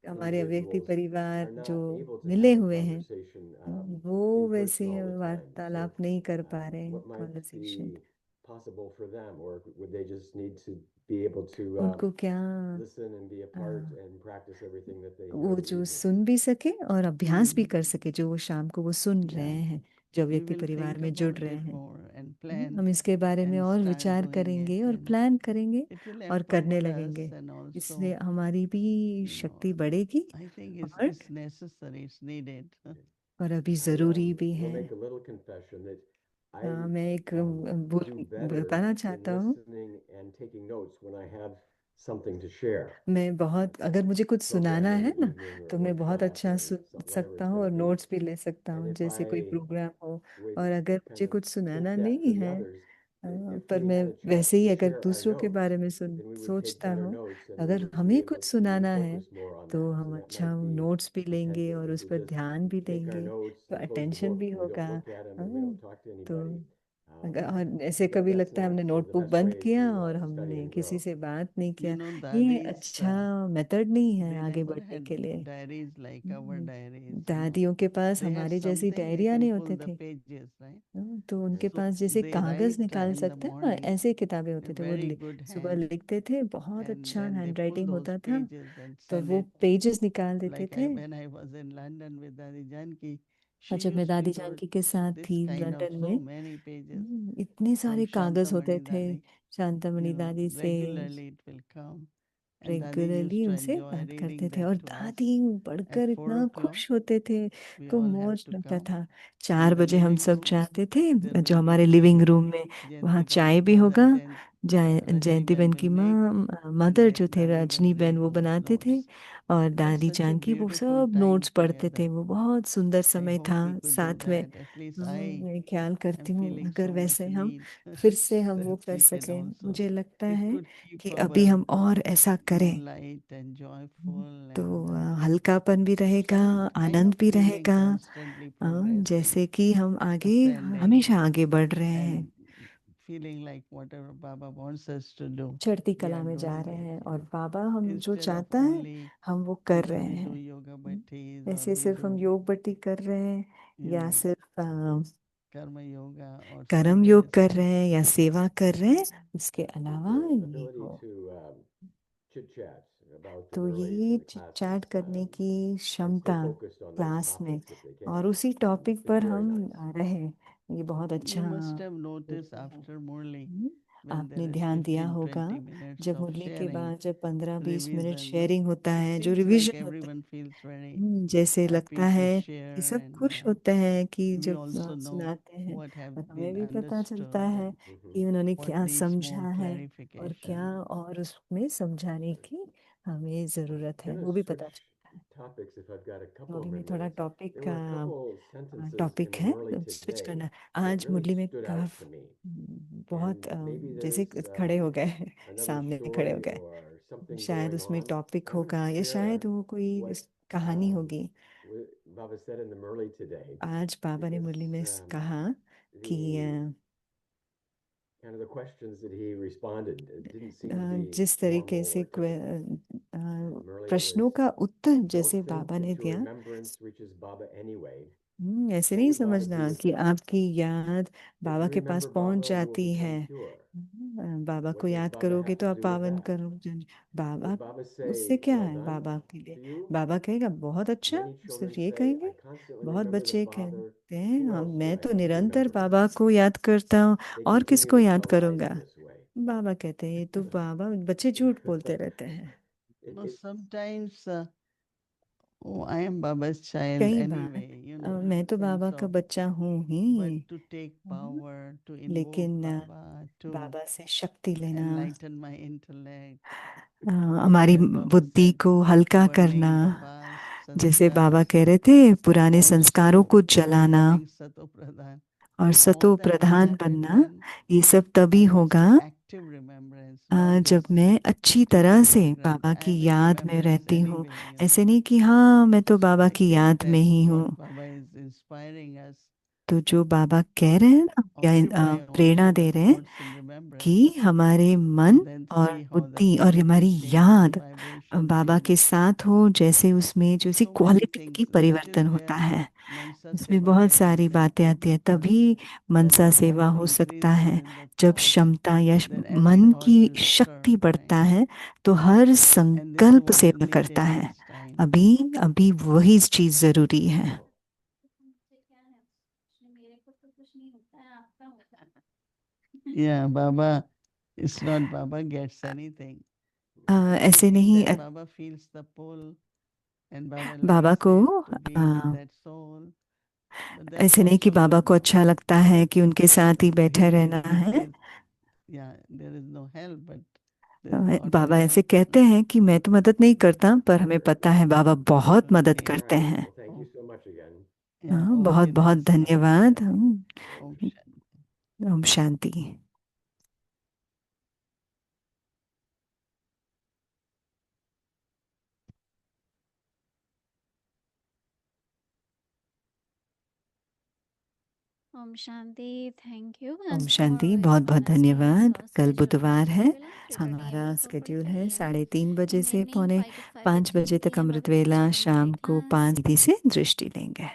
हमारे अव्यक्ति individuals परिवार are जो not able to मिले have a हुए हैं conversation वो in वैसे person all the time. So वार्तालाप नहीं कर पा रहे हैं, what might conversation. be possible for them, or would they just need to be able to उनको क्या listen and be a part and practice everything that they hear वो in the जो evening? सुन भी सके और अभ्यास भी कर सके, जो वो शाम को वो सुन रहे Yeah, हैं, जो we व्यक्ति will परिवार think में जुड़ about रहे it हैं। more and plan हम इसके बारे में and और start विचार doing करेंगे it, और and प्लान करेंगे it will और करने empower us, लगेंगे। and also, इसलिए हमारी भी you know, शक्ति बढ़ेगी I think और it's necessary, it's needed. अभी I जरूरी भी will है। make a little confession that I मैं एक do better बताना in चाहता हूँ, listening and taking notes when I have something to share. मैं बहुत, अगर मुझे कुछ सुनाना Program in है the ना evening or तो मैं one बहुत class अच्छा or सुन whatever सकता it's हूँ going और to be. नोट्स भी ले सकता And हूँ, if जैसे कोई I प्रोग्राम हो। would और अगर kind मुझे of कुछ सुनाना think that नहीं for the है, others, that if पर we मैं had a chance वैसे ही to अगर share our दूसरों के notes, बारे में then we would take सोचता better हूँ, notes and we अगर would be हमें able कुछ to सुनाना है focus more on तो that. हम So that अच्छा might be नोट्स भी लेंगे tempting और if उस we पर just ध्यान भी take our देंगे, notes तो and close the attention book भी and we don't होगा। look at them and we हाँ, don't talk to तो anybody. और ऐसे कभी That's लगता है हमने not the नोटबुक best बंद way किया to और study हमने and किसी grow. से बात नहीं You किया। know, ये dadis, अच्छा मेथड नहीं है they आगे never बढ़ने had के लिए। diaries like our diaries, दादियों के पास They had हमारी जैसी something they डायरिया can नहीं pull होते the थे। pages, right? तो उनके So पास जैसे they कागज write निकाल in the सकते हैं ना, morning ऐसे किताबें a होते थे। वो very good सुबह hand, लिखते थे, बहुत and अच्छा then they hand pull writing those होता था, pages and तो send वो it. पेजेस निकाल देते Like थे। when I was in London with Dadi Janki, और she जब मैं used to दादी give जानकी के साथ this थी kind of लंदन so में, many pages इतने from सारे कागज होते Shantamani थे Dadi. शांतामणि You know, दादी से। regularly it will come. And Dadi regularly used to उनसे enjoy बात करते reading थे और that to us. दादी At पढ़कर 4 इतना o'clock, खुश होते थे, we को all have मौज to लगता come. था। In 4 the बजे हम living सब room, चाहते थे, there जो will हमारे be लिविंग रूम में वहाँ Jayanti चाय Bani's भी mother, होगा। Rajni जयंती Ben बहन will की make, माँ and मदर जो then थे Dadi will रजनी बहन, read वो those बनाते थे notes. और That's दादी such a जानकी वो beautiful सब time नोट्स पढ़ते together. थे। वो बहुत सुंदर I समय hope था we could do साथ में। that. At least I मैं ख्याल करती am हूँ feeling अगर so much वैसे हम need फिर से हम वो that कर we can सकें। also. मुझे लगता It है could keep कि our, अभी हम और ऐसा करें light and joyful तो and हल्कापन भी रहेगा, some kind आनंद of भी feeling रहेगा। constantly progressing, जैसे कि हम आगे ascending, हमेशा आगे बढ़ रहे हैं, and feeling like whatever Baba wants us to do, चढ़ती we कला are में जा doing रहे it. हैं और बाबा हम जो Instead of चाहता है only हम वो कर if रहे we do हैं। yoga bhattis or ऐसे we सिर्फ हम do, योग बट्टी कर रहे हैं you या know, सिर्फ karma yoga or कर्म योग service, कर रहे हैं या सेवा कर रहे हैं, इसके अलावा The ये ability हो। to chit chat about the तो relays यही in the classes चैट करने की and stay क्षमता focused on those क्लास में topics if they can. और उसी टॉपिक It's been पर very हम nice. रहे, ये बहुत you अच्छा must have noticed है। after Murli, when आपने there is ध्यान दिया 15, होगा 20 minutes जब of मुरली के sharing, बाद जब 15-20 मिनट revision, शेयरिंग होता it है, जो seems like रिवीजन होता है, everyone feels very जैसे happy लगता to है कि share, सब and खुश होते हैं कि we जब also know सुनाते हैं, what have और हमें been भी पता चलता understood है and कि उन्होंने what क्या needs समझा more है और क्या clarification. और उसमें समझाने की हमें ज़रूरत है, Gonna वो भी switch पता चलता है। topics if I've got a तो couple अभी of मैं more थोड़ा minutes. Topic There were a couple sentences topic in the है Murli स्विच today करना। that आज really मुरली में stood out calf to me. बहुत And maybe जैसे there's खड़े हो गए another सामने खड़े हो story गए, or something शायद going उसमें on. टॉपिक I would होगा या शायद share वो कोई what कहानी होगी। Baba said in the Murli today. आज बाबा ने मुरली में because कहा कि kind of the questions that he responded didn't seem to be जिस तरीके normal से or typical. In the Murli it प्रश्नों was, का उत्तर don't जैसे think बाबा ने that your दिया, remembrance reaches Baba anyway. ऐसे What नहीं would Baba do समझना with कि it? आपकी याद If बाबा you के पास remember पहुंच Baba, you will जाती become है, pure. बाबा What को does याद Baba करोगे have तो to आप do with पावन that? करोगे। बाबा Would Baba उससे say, क्या well है done बाबा के लिए? to you? बाबा कहेगा बहुत अच्छा, Many children सिर्फ ये say, कहेंगे। I constantly बहुत remember the बच्चे Father. कहते हैं Who हाँ else मैं do I तो निरंतर remember? बाबा को याद करता हूँ, They और continue किसको to याद tell lies करूंगा? in this way. बाबा कहते हैं ये तो बाबा, बच्चे झूठ बोलते रहते हैं। No, sometimes I am Baba's child कई anyway, बार मैं तो बाबा का बच्चा हूँ ही, but to take power, to invoke लेकिन Baba, to बाबा से शक्ति लेना, enlighten my intellect, हमारी as Baba बुद्धि said, को हल्का burning करना, the past जैसे बाबा sanskars, कह रहे थे पुराने संस्कारों also को जलाना becoming Sato Pradhan. और Will सतो all that प्रधान happen बनना, when ये सब तभी I have होगा active remembrance, not जब just मैं अच्छी to तरह take से for granted. बाबा I की am in याद में remembrance रहती हूँ। anyway, ऐसे नहीं कि हाँ मैं तो So बाबा I की think याद में that's ही what हूँ। Baba is inspiring us. तो जो बाबा कह रहे हैं ना, या Occupy Prerna also they the रहे हैं thoughts and remembrance, कि हमारे मन then और see how the बुद्धि और quality हमारी changes, याद vibration बाबा के changes. साथ हो, जैसे उसमें जो सी So many क्वालिटी things. की That परिवर्तन is होता where है, Mansa इसमें Seva बहुत gets सारी बातें आती हैं। effective. तभी When मनसा the सेवा mind हो सकता increases है, in the जब thought, क्षमता या then every मन thought की will शक्ति stir, बढ़ता right? है तो हर And this is संकल्प what सेवा Murli करता came है। this time. अभी अभी वही चीज जरूरी है। Yeah, Baba, it's not Baba gets anything. ऐसे We think नहीं, that Baba feels the pull and Baba Baba likes को it to be with that soul. But that's ऐसे नहीं कि also बाबा not को अच्छा Baba. लगता है कि उनके साथ ही बैठे रहना He है। said, yeah, there is no help, but there's lot of बाबा ऐसे help. कहते हैं कि मैं तो मदद नहीं करता, पर हमें पता है बाबा बहुत मदद Okay. करते हैं। Well, thank you so much again. Yeah, बहुत okay, बहुत that's fine. धन्यवाद। Om Shanti. ओम शांति। ओम शांति, थैंक यू। ओम शांति, बहुत बहुत धन्यवाद। कल बुधवार है, हमारा स्केड्यूल है 3:30 बजे से 4:45 बजे तक अमृत वेला, शाम को 5 से दृष्टि लेंगे।